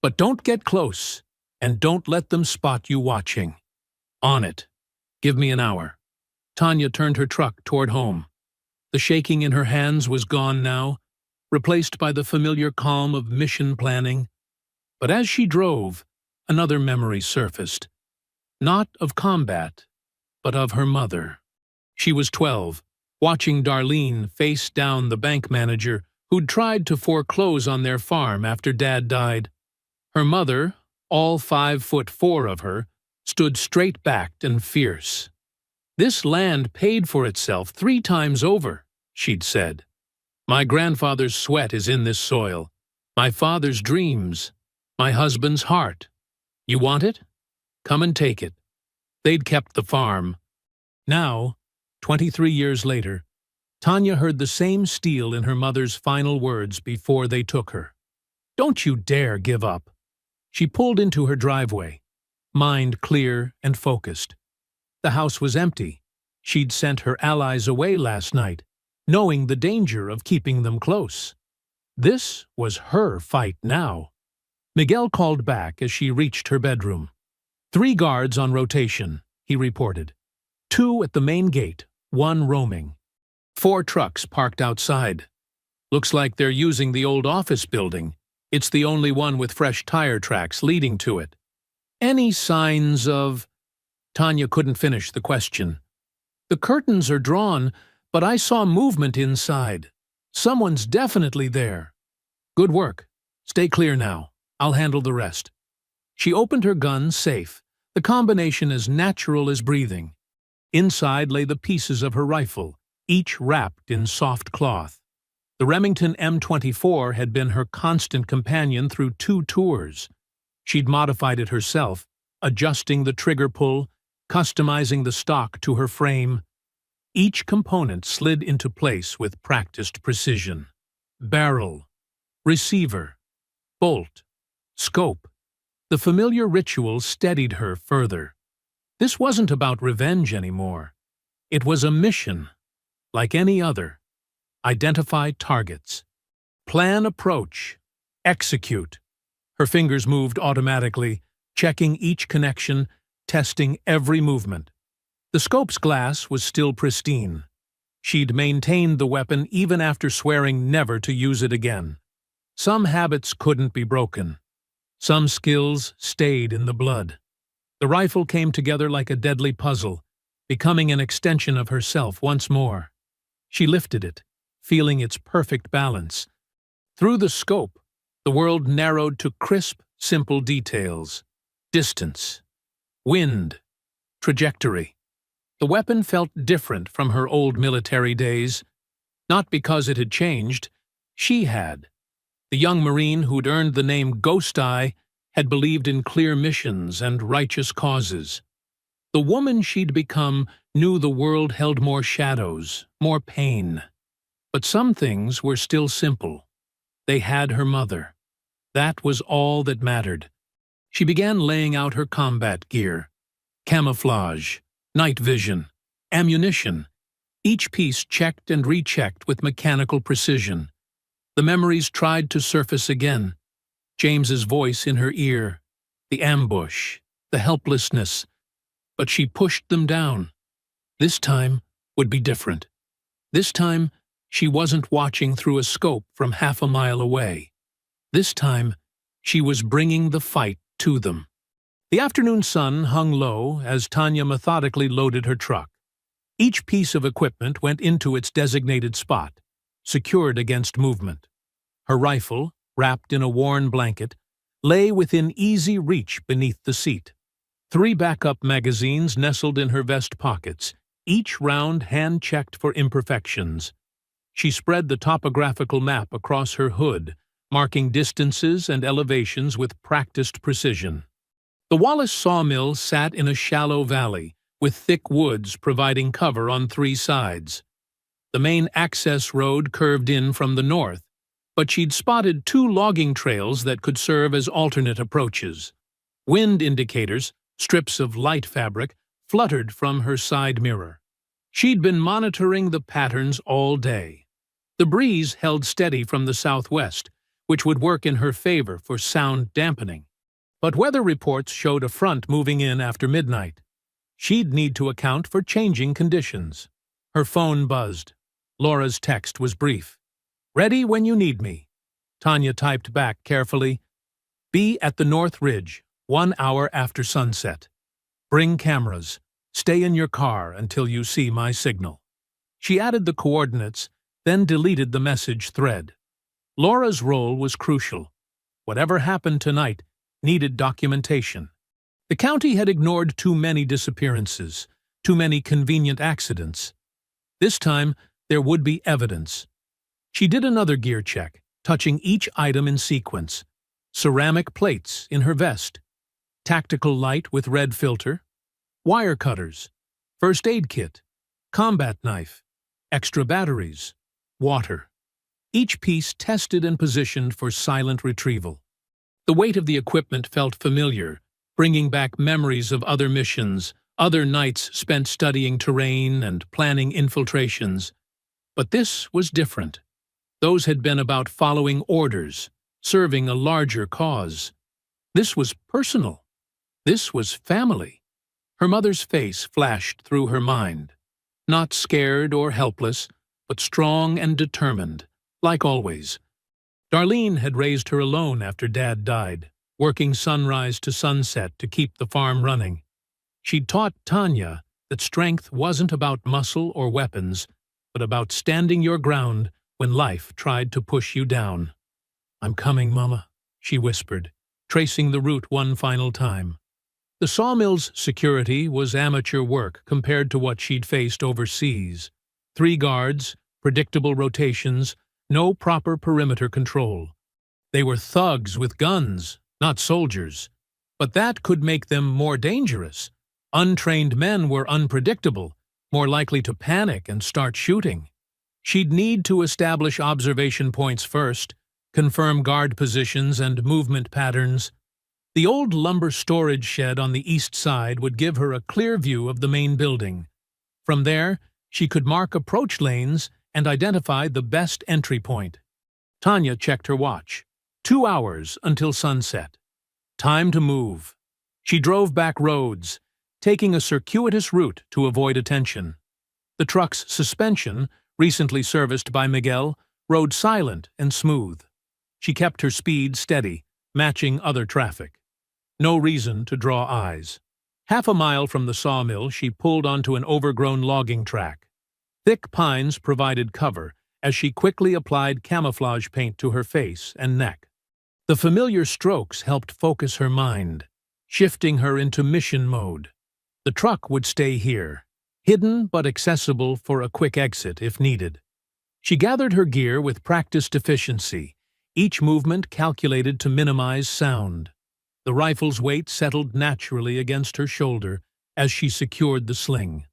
But don't get close, and don't let them spot you watching. On it. Give me an hour." Tanya turned her truck toward home. The shaking in her hands was gone now, replaced by the familiar calm of mission planning. But as she drove, another memory surfaced. Not of combat, but of her mother. She was 12, watching Darlene face down the bank manager who'd tried to foreclose on their farm after Dad died. Her mother, all 5'4" of her, stood straight-backed and fierce. "This land paid for itself 3 times over," she'd said. "My grandfather's sweat is in this soil, my father's dreams, my husband's heart. You want it? Come and take it." They'd kept the farm. Now, 23 years later, Tanya heard the same steel in her mother's final words before they took her. "Don't you dare give up." She pulled into her driveway, mind clear and focused. The house was empty. She'd sent her allies away last night, knowing the danger of keeping them close. This was her fight now. Miguel called back as she reached her bedroom. 3 guards on rotation, he reported. 2 at the main gate, 1 roaming. 4 trucks parked outside. Looks like they're using the old office building. It's the only one with fresh tire tracks leading to it. Any signs of... Tanya couldn't finish the question. "The curtains are drawn, but I saw movement inside. Someone's definitely there." "Good work. Stay clear now. I'll handle the rest." She opened her gun safe, the combination as natural as breathing. Inside lay the pieces of her rifle, each wrapped in soft cloth. The Remington M24 had been her constant companion through 2 tours. She'd modified it herself, adjusting the trigger pull, customizing the stock to her frame. Each component slid into place with practiced precision. Barrel, receiver, bolt, scope. The familiar ritual steadied her further. This wasn't about revenge anymore. It was a mission, like any other. Identify targets. Plan approach. Execute. Her fingers moved automatically, checking each connection, testing every movement. The scope's glass was still pristine. She'd maintained the weapon even after swearing never to use it again. Some habits couldn't be broken. Some skills stayed in the blood. The rifle came together like a deadly puzzle, becoming an extension of herself once more. She lifted it, feeling its perfect balance. Through the scope, the world narrowed to crisp, simple details. Distance, wind, trajectory. The weapon felt different from her old military days. Not because it had changed, she had. The young Marine who'd earned the name Ghost Eye had believed in clear missions and righteous causes. The woman she'd become knew the world held more shadows, more pain. But some things were still simple. They had her mother. That was all that mattered. She began laying out her combat gear. Camouflage, night vision, ammunition. Each piece checked and rechecked with mechanical precision. The memories tried to surface again, James's voice in her ear, the ambush, the helplessness, but she pushed them down. This time would be different. This time, she wasn't watching through a scope from half a mile away. This time, she was bringing the fight to them. The afternoon sun hung low as Tanya methodically loaded her truck. Each piece of equipment went into its designated spot, secured against movement. Her rifle, wrapped in a worn blanket, lay within easy reach beneath the seat. 3 backup magazines nestled in her vest pockets, each round hand-checked for imperfections. She spread the topographical map across her hood, marking distances and elevations with practiced precision. The Wallace sawmill sat in a shallow valley, with thick woods providing cover on 3 sides. The main access road curved in from the north, but she'd spotted 2 logging trails that could serve as alternate approaches. Wind indicators, strips of light fabric, fluttered from her side mirror. She'd been monitoring the patterns all day. The breeze held steady from the southwest, which would work in her favor for sound dampening. But weather reports showed a front moving in after midnight. She'd need to account for changing conditions. Her phone buzzed. Laura's text was brief. "Ready when you need me." Tanya typed back carefully. "Be at the North Ridge, 1 hour after sunset. Bring cameras. Stay in your car until you see my signal." She added the coordinates, then deleted the message thread. Laura's role was crucial. Whatever happened tonight needed documentation. The county had ignored too many disappearances, too many convenient accidents. This time, there would be evidence. She did another gear check, touching each item in sequence. Ceramic plates in her vest, tactical light with red filter, wire cutters, first aid kit, combat knife, extra batteries, water. Each piece tested and positioned for silent retrieval. The weight of the equipment felt familiar, bringing back memories of other missions, other nights spent studying terrain and planning infiltrations. But this was different. Those had been about following orders, serving a larger cause. This was personal. This was family. Her mother's face flashed through her mind. Not scared or helpless, but strong and determined, like always. Darlene had raised her alone after Dad died, working sunrise to sunset to keep the farm running. She'd taught Tanya that strength wasn't about muscle or weapons, but about standing your ground when life tried to push you down. "I'm coming, Mama," she whispered, tracing the route one final time. The sawmill's security was amateur work compared to what she'd faced overseas. 3 guards, predictable rotations, no proper perimeter control. They were thugs with guns, not soldiers. But that could make them more dangerous. Untrained men were unpredictable, more likely to panic and start shooting. She'd need to establish observation points first, confirm guard positions and movement patterns. The old lumber storage shed on the east side would give her a clear view of the main building. From there, she could mark approach lanes and identify the best entry point. Tanya checked her watch. 2 hours until sunset. Time to move. She drove back roads, taking a circuitous route to avoid attention. The truck's suspension, recently serviced by Miguel, rode silent and smooth. She kept her speed steady, matching other traffic. No reason to draw eyes. Half a mile from the sawmill, she pulled onto an overgrown logging track. Thick pines provided cover as she quickly applied camouflage paint to her face and neck. The familiar strokes helped focus her mind, shifting her into mission mode. The truck would stay here, hidden but accessible for a quick exit if needed. She gathered her gear with practiced efficiency, each movement calculated to minimize sound. The rifle's weight settled naturally against her shoulder as she secured the sling.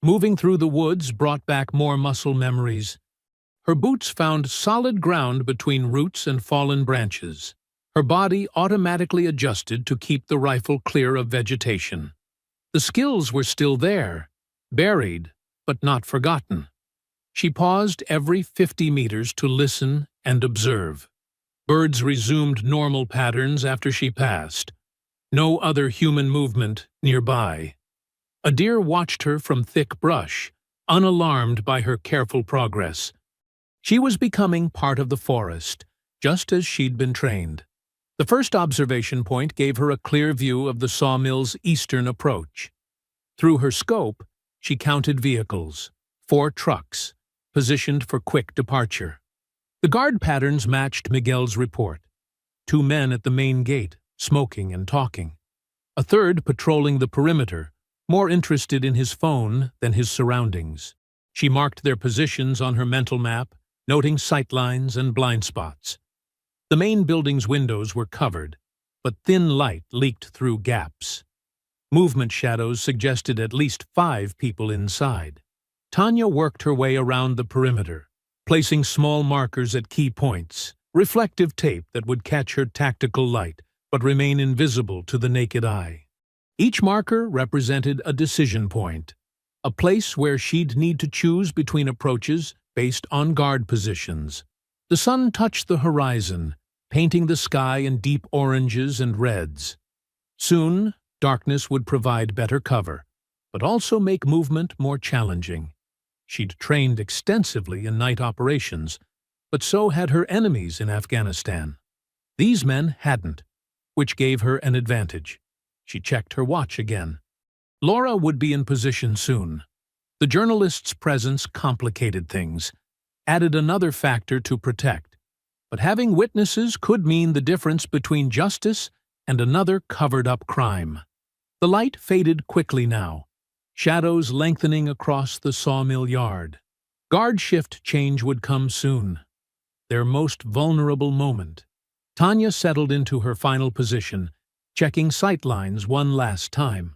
Moving through the woods brought back more muscle memories. Her boots found solid ground between roots and fallen branches. Her body automatically adjusted to keep the rifle clear of vegetation. The skills were still there, buried, but not forgotten. She paused every 50 meters to listen and observe. Birds resumed normal patterns after she passed. No other human movement nearby. A deer watched her from thick brush, unalarmed by her careful progress. She was becoming part of the forest, just as she'd been trained. The first observation point gave her a clear view of the sawmill's eastern approach. Through her scope, she counted vehicles, 4 trucks, positioned for quick departure. The guard patterns matched Miguel's report. 2 men at the main gate, smoking and talking. A third patrolling the perimeter, more interested in his phone than his surroundings. She marked their positions on her mental map, noting sightlines and blind spots. The main building's windows were covered, but thin light leaked through gaps. Movement shadows suggested at least 5 people inside. Tanya worked her way around the perimeter, placing small markers at key points, reflective tape that would catch her tactical light but remain invisible to the naked eye. Each marker represented a decision point, a place where she'd need to choose between approaches based on guard positions. The sun touched the horizon, painting the sky in deep oranges and reds. Soon, darkness would provide better cover, but also make movement more challenging. She'd trained extensively in night operations, but so had her enemies in Afghanistan. These men hadn't, which gave her an advantage. She checked her watch again. Laura would be in position soon. The journalist's presence complicated things, added another factor to protect. But having witnesses could mean the difference between justice and another covered-up crime. The light faded quickly now, shadows lengthening across the sawmill yard. Guard shift change would come soon. Their most vulnerable moment. Tanya settled into her final position, checking sightlines one last time.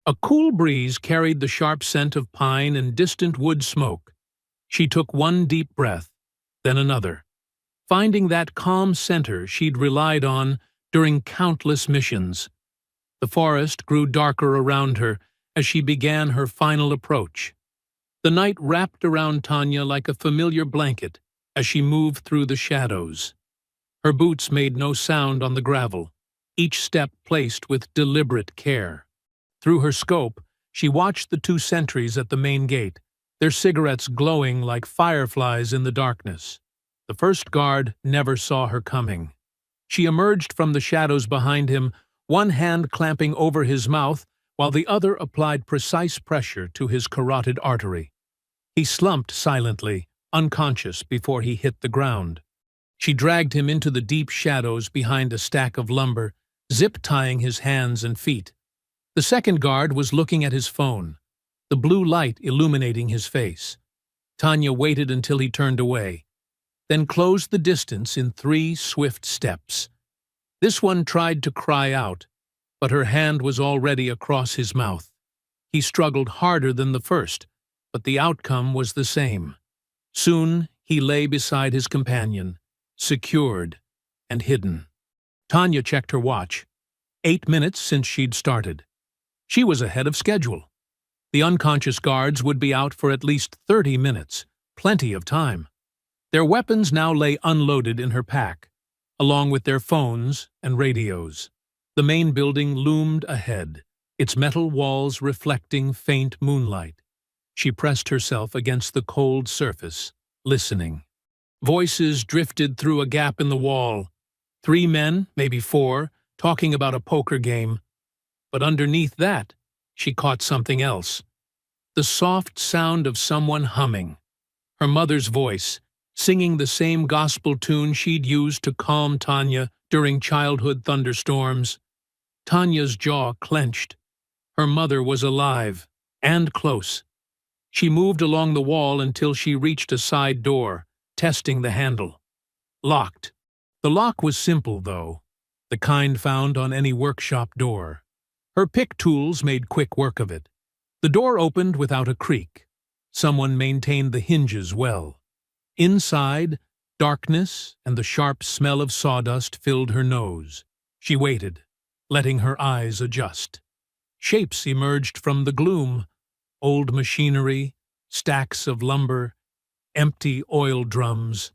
A cool breeze carried the sharp scent of pine and distant wood smoke. She took one deep breath, then another, finding that calm center she'd relied on during countless missions. The forest grew darker around her as she began her final approach. The night wrapped around Tanya like a familiar blanket as she moved through the shadows. Her boots made no sound on the gravel, each step placed with deliberate care. Through her scope, she watched the 2 sentries at the main gate, their cigarettes glowing like fireflies in the darkness. The first guard never saw her coming. She emerged from the shadows behind him, one hand clamping over his mouth while the other applied precise pressure to his carotid artery. He slumped silently, unconscious before he hit the ground. She dragged him into the deep shadows behind a stack of lumber, zip-tying his hands and feet. The second guard was looking at his phone, the blue light illuminating his face. Tanya waited until he turned away, then closed the distance in 3 swift steps. This one tried to cry out, but her hand was already across his mouth. He struggled harder than the first, but the outcome was the same. Soon he lay beside his companion, secured and hidden. Tanya checked her watch. 8 minutes since she'd started. She was ahead of schedule. The unconscious guards would be out for at least 30 minutes, plenty of time. Their weapons now lay unloaded in her pack, along with their phones and radios. The main building loomed ahead, its metal walls reflecting faint moonlight. She pressed herself against the cold surface, listening. Voices drifted through a gap in the wall. 3 men, maybe 4, talking about a poker game. But underneath that, she caught something else. The soft sound of someone humming. Her mother's voice, singing the same gospel tune she'd used to calm Tanya during childhood thunderstorms. Tanya's jaw clenched. Her mother was alive, and close. She moved along the wall until she reached a side door, testing the handle. Locked. The lock was simple, though, the kind found on any workshop door. Her pick tools made quick work of it. The door opened without a creak. Someone maintained the hinges well. Inside, darkness and the sharp smell of sawdust filled her nose. She waited, letting her eyes adjust. Shapes emerged from the gloom. Old machinery, stacks of lumber, empty oil drums.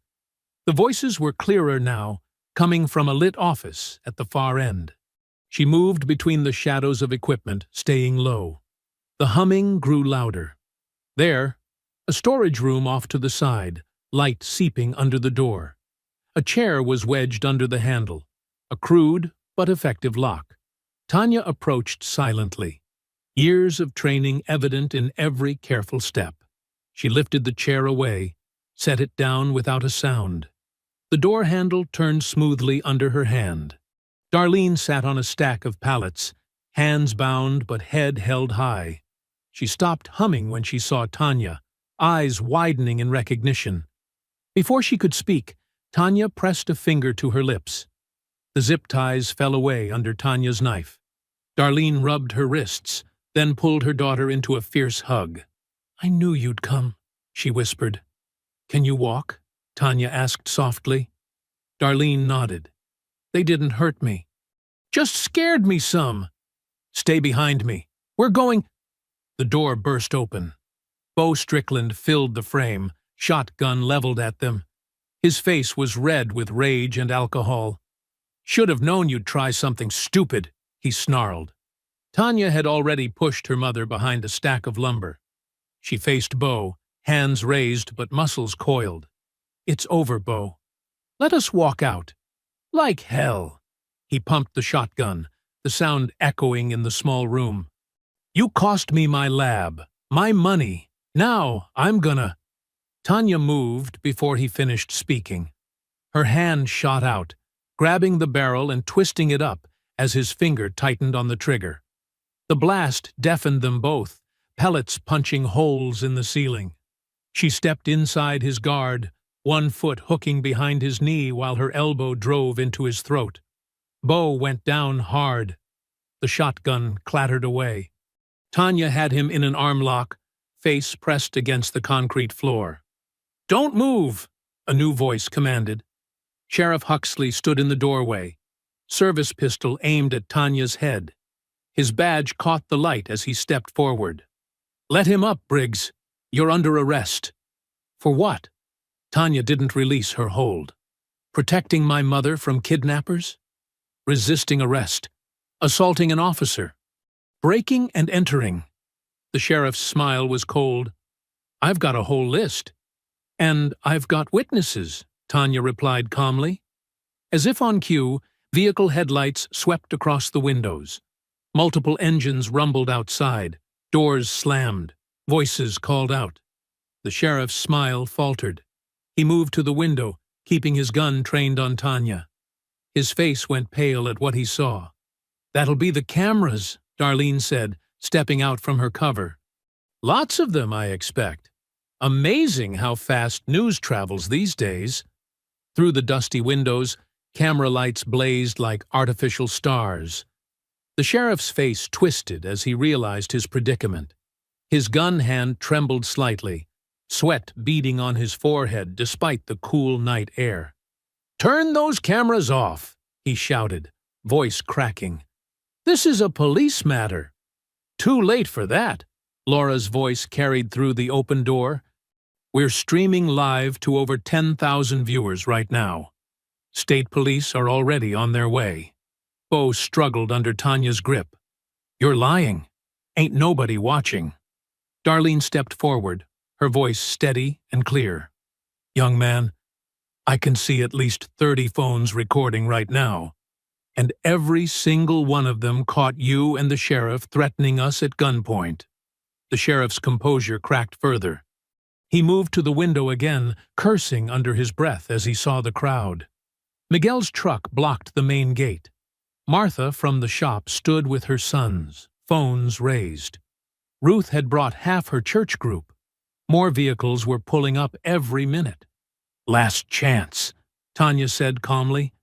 The voices were clearer now, coming from a lit office at the far end. She moved between the shadows of equipment, staying low. The humming grew louder. There, a storage room off to the side, light seeping under the door. A chair was wedged under the handle, a crude but effective lock. Tanya approached silently, years of training evident in every careful step. She lifted the chair away, set it down without a sound. The door handle turned smoothly under her hand. Darlene sat on a stack of pallets, hands bound but head held high. She stopped humming when she saw Tanya, eyes widening in recognition. Before she could speak, Tanya pressed a finger to her lips. The zip ties fell away under Tanya's knife. Darlene rubbed her wrists, then pulled her daughter into a fierce hug. "I knew you'd come," she whispered. "Can you walk?" Tanya asked softly. Darlene nodded. "They didn't hurt me. Just scared me some." "Stay behind me. We're going—" The door burst open. Bo Strickland filled the frame, shotgun leveled at them. His face was red with rage and alcohol. "Should have known you'd try something stupid," he snarled. Tanya had already pushed her mother behind a stack of lumber. She faced Bo, hands raised but muscles coiled. "It's over, Bo. Let us walk out." "Like hell." He pumped the shotgun, the sound echoing in the small room. "You cost me my lab, my money. Now I'm gonna—" Tanya moved before he finished speaking. Her hand shot out, grabbing the barrel and twisting it up as his finger tightened on the trigger. The blast deafened them both, pellets punching holes in the ceiling. She stepped inside his guard, one foot hooking behind his knee while her elbow drove into his throat. Bo went down hard. The shotgun clattered away. Tanya had him in an arm lock, face pressed against the concrete floor. "Don't move," a new voice commanded. Sheriff Huxley stood in the doorway, service pistol aimed at Tanya's head. His badge caught the light as he stepped forward. "Let him up, Briggs. You're under arrest." "For what?" Tanya didn't release her hold. "Protecting my mother from kidnappers? Resisting arrest? Assaulting an officer? Breaking and entering?" The sheriff's smile was cold. "I've got a whole list. And I've got witnesses," Tanya replied calmly. As if on cue, vehicle headlights swept across the windows. Multiple engines rumbled outside, doors slammed, voices called out. The sheriff's smile faltered. He moved to the window, keeping his gun trained on Tanya. His face went pale at what he saw. "That'll be the cameras," Darlene said, stepping out from her cover. "Lots of them, I expect. Amazing how fast news travels these days." Through the dusty windows, camera lights blazed like artificial stars. The sheriff's face twisted as he realized his predicament. His gun hand trembled slightly, sweat beading on his forehead despite the cool night air. "Turn those cameras off," he shouted, voice cracking. "This is a police matter." "Too late for that," Laura's voice carried through the open door. "We're streaming live to over 10,000 viewers right now. State police are already on their way." Bo struggled under Tanya's grip. "You're lying. Ain't nobody watching." Darlene stepped forward, her voice steady and clear. "Young man, I can see at least 30 phones recording right now, and every single one of them caught you and the sheriff threatening us at gunpoint." The sheriff's composure cracked further. He moved to the window again, cursing under his breath as he saw the crowd. Miguel's truck blocked the main gate. Martha from the shop stood with her sons, phones raised. Ruth had brought half her church group. More vehicles were pulling up every minute. "Last chance," Tanya said calmly.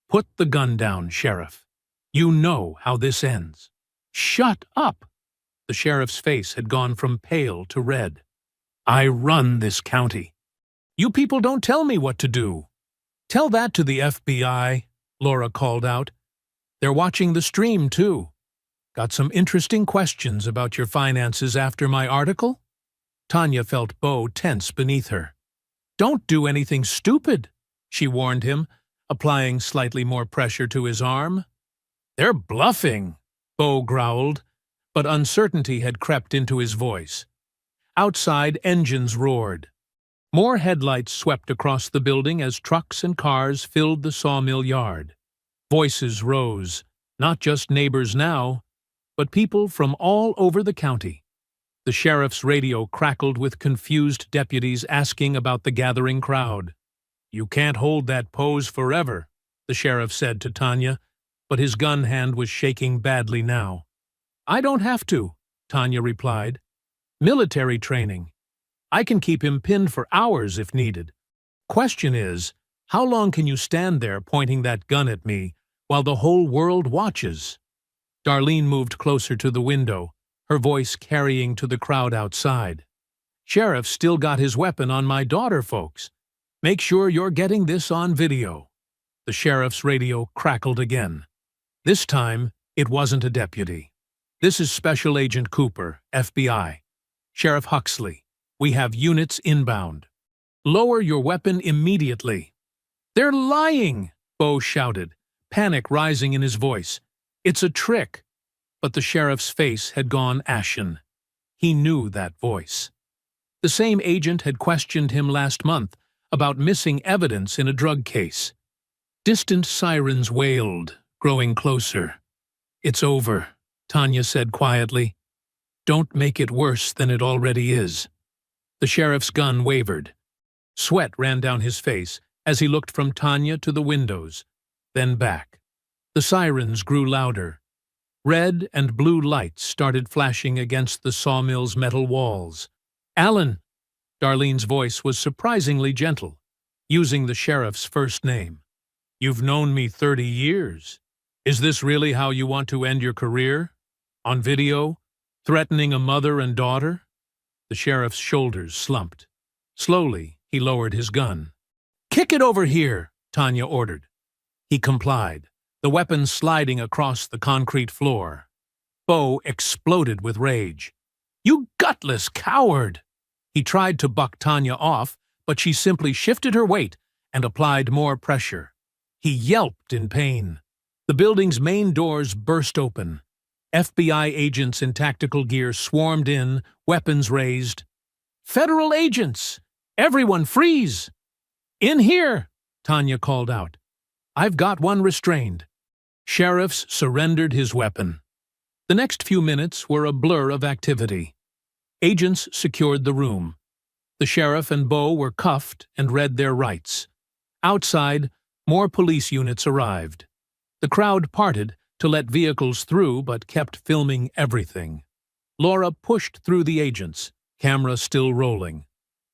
"Put the gun down, Sheriff. You know how this ends." "Shut up!" The sheriff's face had gone from pale to red. "I run this county. You people don't tell me what to do." "Tell that to the FBI," Laura called out. "They're watching the stream, too. Got some interesting questions about your finances after my article?" Tanya felt Bo tense beneath her. "Don't do anything stupid," she warned him. applying slightly more pressure to his arm. "They're bluffing," Bo growled, but uncertainty had crept into his voice. Outside, engines roared. More headlights swept across the building as trucks and cars filled the sawmill yard. Voices rose, not just neighbors now, but people from all over the county. The sheriff's radio crackled with confused deputies asking about the gathering crowd. "You can't hold that pose forever," the sheriff said to Tanya, but his gun hand was shaking badly now. "I don't have to," Tanya replied. "Military training. I can keep him pinned for hours if needed. Question is, how long can you stand there pointing that gun at me while the whole world watches?" Darlene moved closer to the window, her voice carrying to the crowd outside. "Sheriff still got his weapon on my daughter, folks. Make sure you're getting this on video." The sheriff's radio crackled again. This time, it wasn't a deputy. "This is Special Agent Cooper, FBI. Sheriff Huxley, we have units inbound. Lower your weapon immediately." "They're lying!" Bo shouted, panic rising in his voice. "It's a trick." But the sheriff's face had gone ashen. He knew that voice. The same agent had questioned him last month about missing evidence in a drug case. Distant sirens wailed, growing closer. "It's over," Tanya said quietly. "Don't make it worse than it already is." The sheriff's gun wavered. Sweat ran down his face as he looked from Tanya to the windows, then back. The sirens grew louder. Red and blue lights started flashing against the sawmill's metal walls. "Alan!" Darlene's voice was surprisingly gentle, using the sheriff's first name. "You've known me 30 years. Is this really how you want to end your career? On video? Threatening a mother and daughter?" The sheriff's shoulders slumped. Slowly, he lowered his gun. "Kick it over here," Tanya ordered. He complied, the weapon sliding across the concrete floor. Bo exploded with rage. "You gutless coward!" He tried to buck Tanya off, but she simply shifted her weight and applied more pressure. He yelped in pain. The building's main doors burst open. FBI agents in tactical gear swarmed in, weapons raised. "Federal agents! Everyone freeze!" "In here!" Tanya called out. "I've got one restrained." Sheriffs surrendered his weapon. The next few minutes were a blur of activity. Agents secured the room. The sheriff and Bo were cuffed and read their rights. Outside, more police units arrived. The crowd parted to let vehicles through but kept filming everything. Laura pushed through the agents, camera still rolling.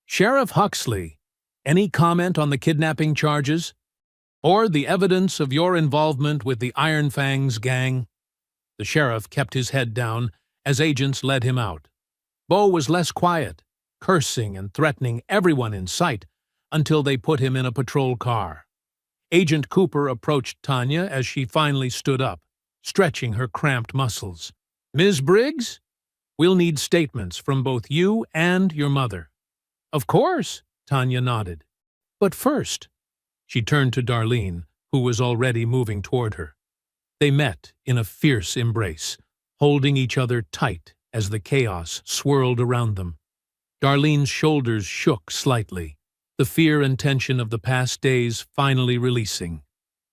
"Sheriff Huxley, any comment on the kidnapping charges? Or the evidence of your involvement with the Iron Fangs gang?" The sheriff kept his head down as agents led him out. Bo was less quiet, cursing and threatening everyone in sight until they put him in a patrol car. Agent Cooper approached Tanya as she finally stood up, stretching her cramped muscles. "Ms. Briggs, we'll need statements from both you and your mother." "Of course," Tanya nodded. "But first," she turned to Darlene, who was already moving toward her. They met in a fierce embrace, holding each other tight as the chaos swirled around them. Darlene's shoulders shook slightly, the fear and tension of the past days finally releasing.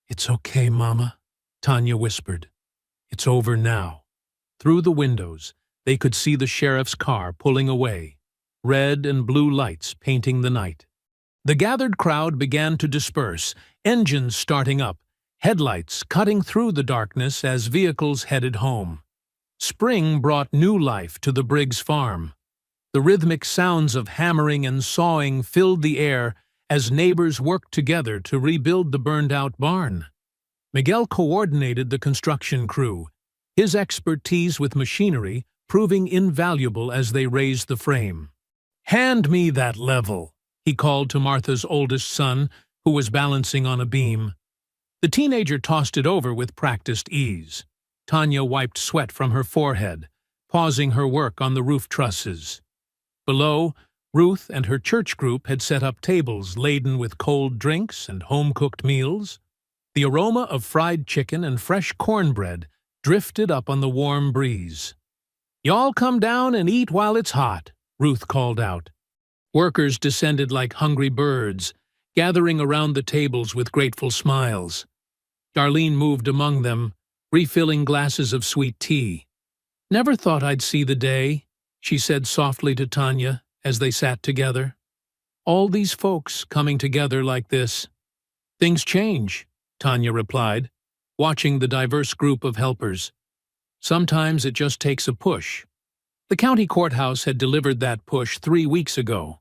"It's okay, Mama," Tanya whispered. "It's over now." Through the windows, they could see the sheriff's car pulling away, red and blue lights painting the night. The gathered crowd began to disperse, engines starting up, headlights cutting through the darkness as vehicles headed home. Spring brought new life to the Briggs farm. The rhythmic sounds of hammering and sawing filled the air as neighbors worked together to rebuild the burned-out barn. Miguel coordinated the construction crew, his expertise with machinery proving invaluable as they raised the frame. "Hand me that level," he called to Martha's oldest son, who was balancing on a beam. The teenager tossed it over with practiced ease. Tanya wiped sweat from her forehead, pausing her work on the roof trusses. Below, Ruth and her church group had set up tables laden with cold drinks and home-cooked meals. The aroma of fried chicken and fresh cornbread drifted up on the warm breeze. "Y'all come down and eat while it's hot," Ruth called out. Workers descended like hungry birds, gathering around the tables with grateful smiles. Darlene moved among them, refilling glasses of sweet tea. "Never thought I'd see the day," she said softly to Tanya as they sat together. "All these folks coming together like this." "Things change," Tanya replied, watching the diverse group of helpers. "Sometimes it just takes a push." The county courthouse had delivered that push 3 weeks ago.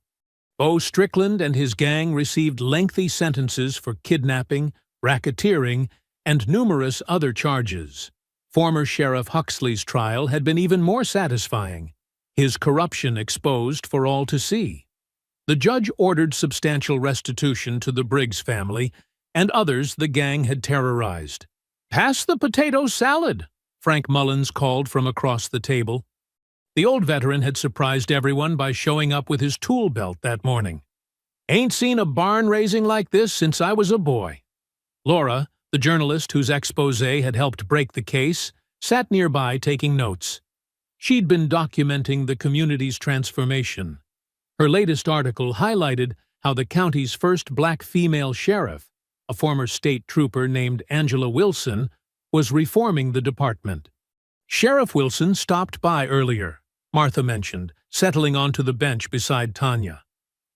Bo Strickland and his gang received lengthy sentences for kidnapping, racketeering, and numerous other charges. Former Sheriff Huxley's trial had been even more satisfying, his corruption exposed for all to see. The judge ordered substantial restitution to the Briggs family and others the gang had terrorized. "Pass the potato salad," Frank Mullins called from across the table. The old veteran had surprised everyone by showing up with his tool belt that morning. "Ain't seen a barn raising like this since I was a boy." Laura, the journalist whose exposé had helped break the case, sat nearby taking notes. She'd been documenting the community's transformation. Her latest article highlighted how the county's first black female sheriff, a former state trooper named Angela Wilson, was reforming the department. "Sheriff Wilson stopped by earlier," Martha mentioned, settling onto the bench beside Tanya.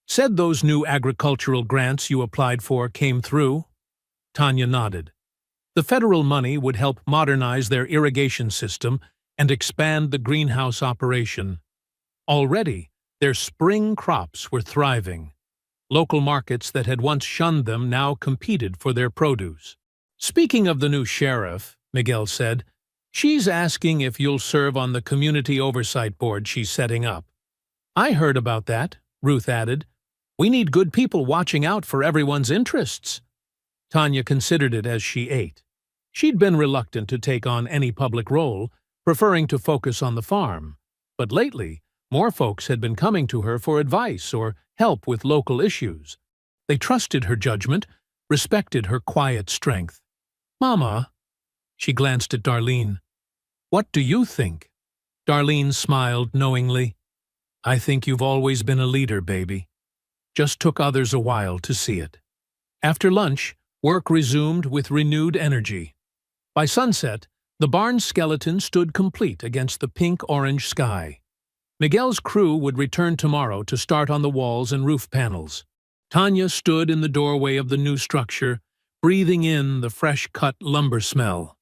"Said those new agricultural grants you applied for came through?" Tanya nodded. The federal money would help modernize their irrigation system and expand the greenhouse operation. Already, their spring crops were thriving. Local markets that had once shunned them now competed for their produce. "Speaking of the new sheriff," Miguel said, "she's asking if you'll serve on the community oversight board she's setting up." "I heard about that," Ruth added. "We need good people watching out for everyone's interests." Tanya considered it as she ate. She'd been reluctant to take on any public role, preferring to focus on the farm. But lately, more folks had been coming to her for advice or help with local issues. They trusted her judgment, respected her quiet strength. "Mama," she glanced at Darlene, "what do you think?" Darlene smiled knowingly. "I think you've always been a leader, baby. Just took others a while to see it." After lunch, work resumed with renewed energy. By sunset, the barn skeleton stood complete against the pink-orange sky. Miguel's crew would return tomorrow to start on the walls and roof panels. Tanya stood in the doorway of the new structure, breathing in the fresh-cut lumber smell.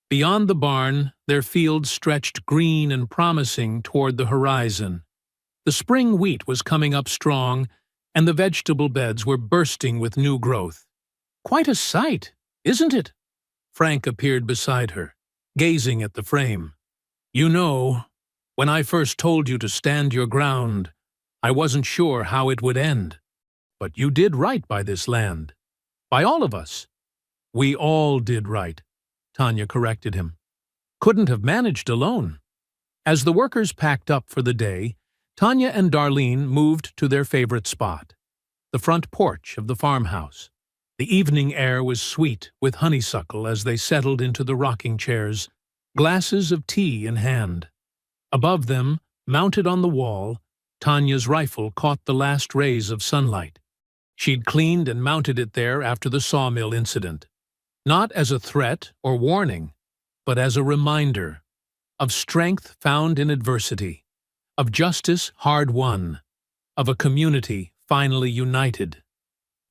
Beyond the barn, their fields stretched green and promising toward the horizon. The spring wheat was coming up strong, and the vegetable beds were bursting with new growth. "Quite a sight, isn't it?" Frank appeared beside her, gazing at the frame. "You know, when I first told you to stand your ground, I wasn't sure how it would end. But you did right by this land. By all of us." "We all did right," Tanya corrected him. "Couldn't have managed alone." As the workers packed up for the day, Tanya and Darlene moved to their favorite spot, the front porch of the farmhouse. The evening air was sweet with honeysuckle as they settled into the rocking chairs, glasses of tea in hand. Above them, mounted on the wall, Tanya's rifle caught the last rays of sunlight. She'd cleaned and mounted it there after the sawmill incident, not as a threat or warning, but as a reminder of strength found in adversity, of justice hard-won, of a community finally united.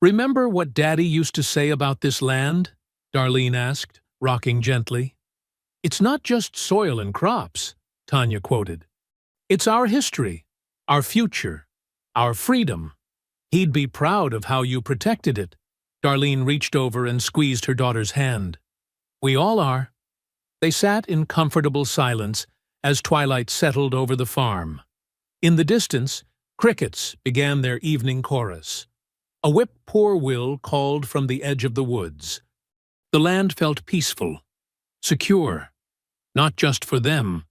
"Remember what Daddy used to say about this land?" Darlene asked, rocking gently. "It's not just soil and crops," Tanya quoted. "It's our history, our future, our freedom. He'd be proud of how you protected it." Darlene reached over and squeezed her daughter's hand. "We all are." They sat in comfortable silence as twilight settled over the farm. In the distance, crickets began their evening chorus. A whip-poor-will called from the edge of the woods. The land felt peaceful, secure, not just for them,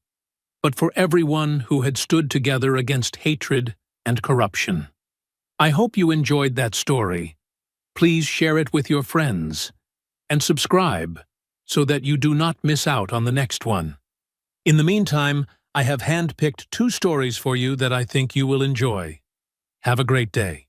but for everyone who had stood together against hatred and corruption. I hope you enjoyed that story. Please share it with your friends. and subscribe so that you do not miss out on the next one. In the meantime, I have handpicked 2 stories for you that I think you will enjoy. Have a great day.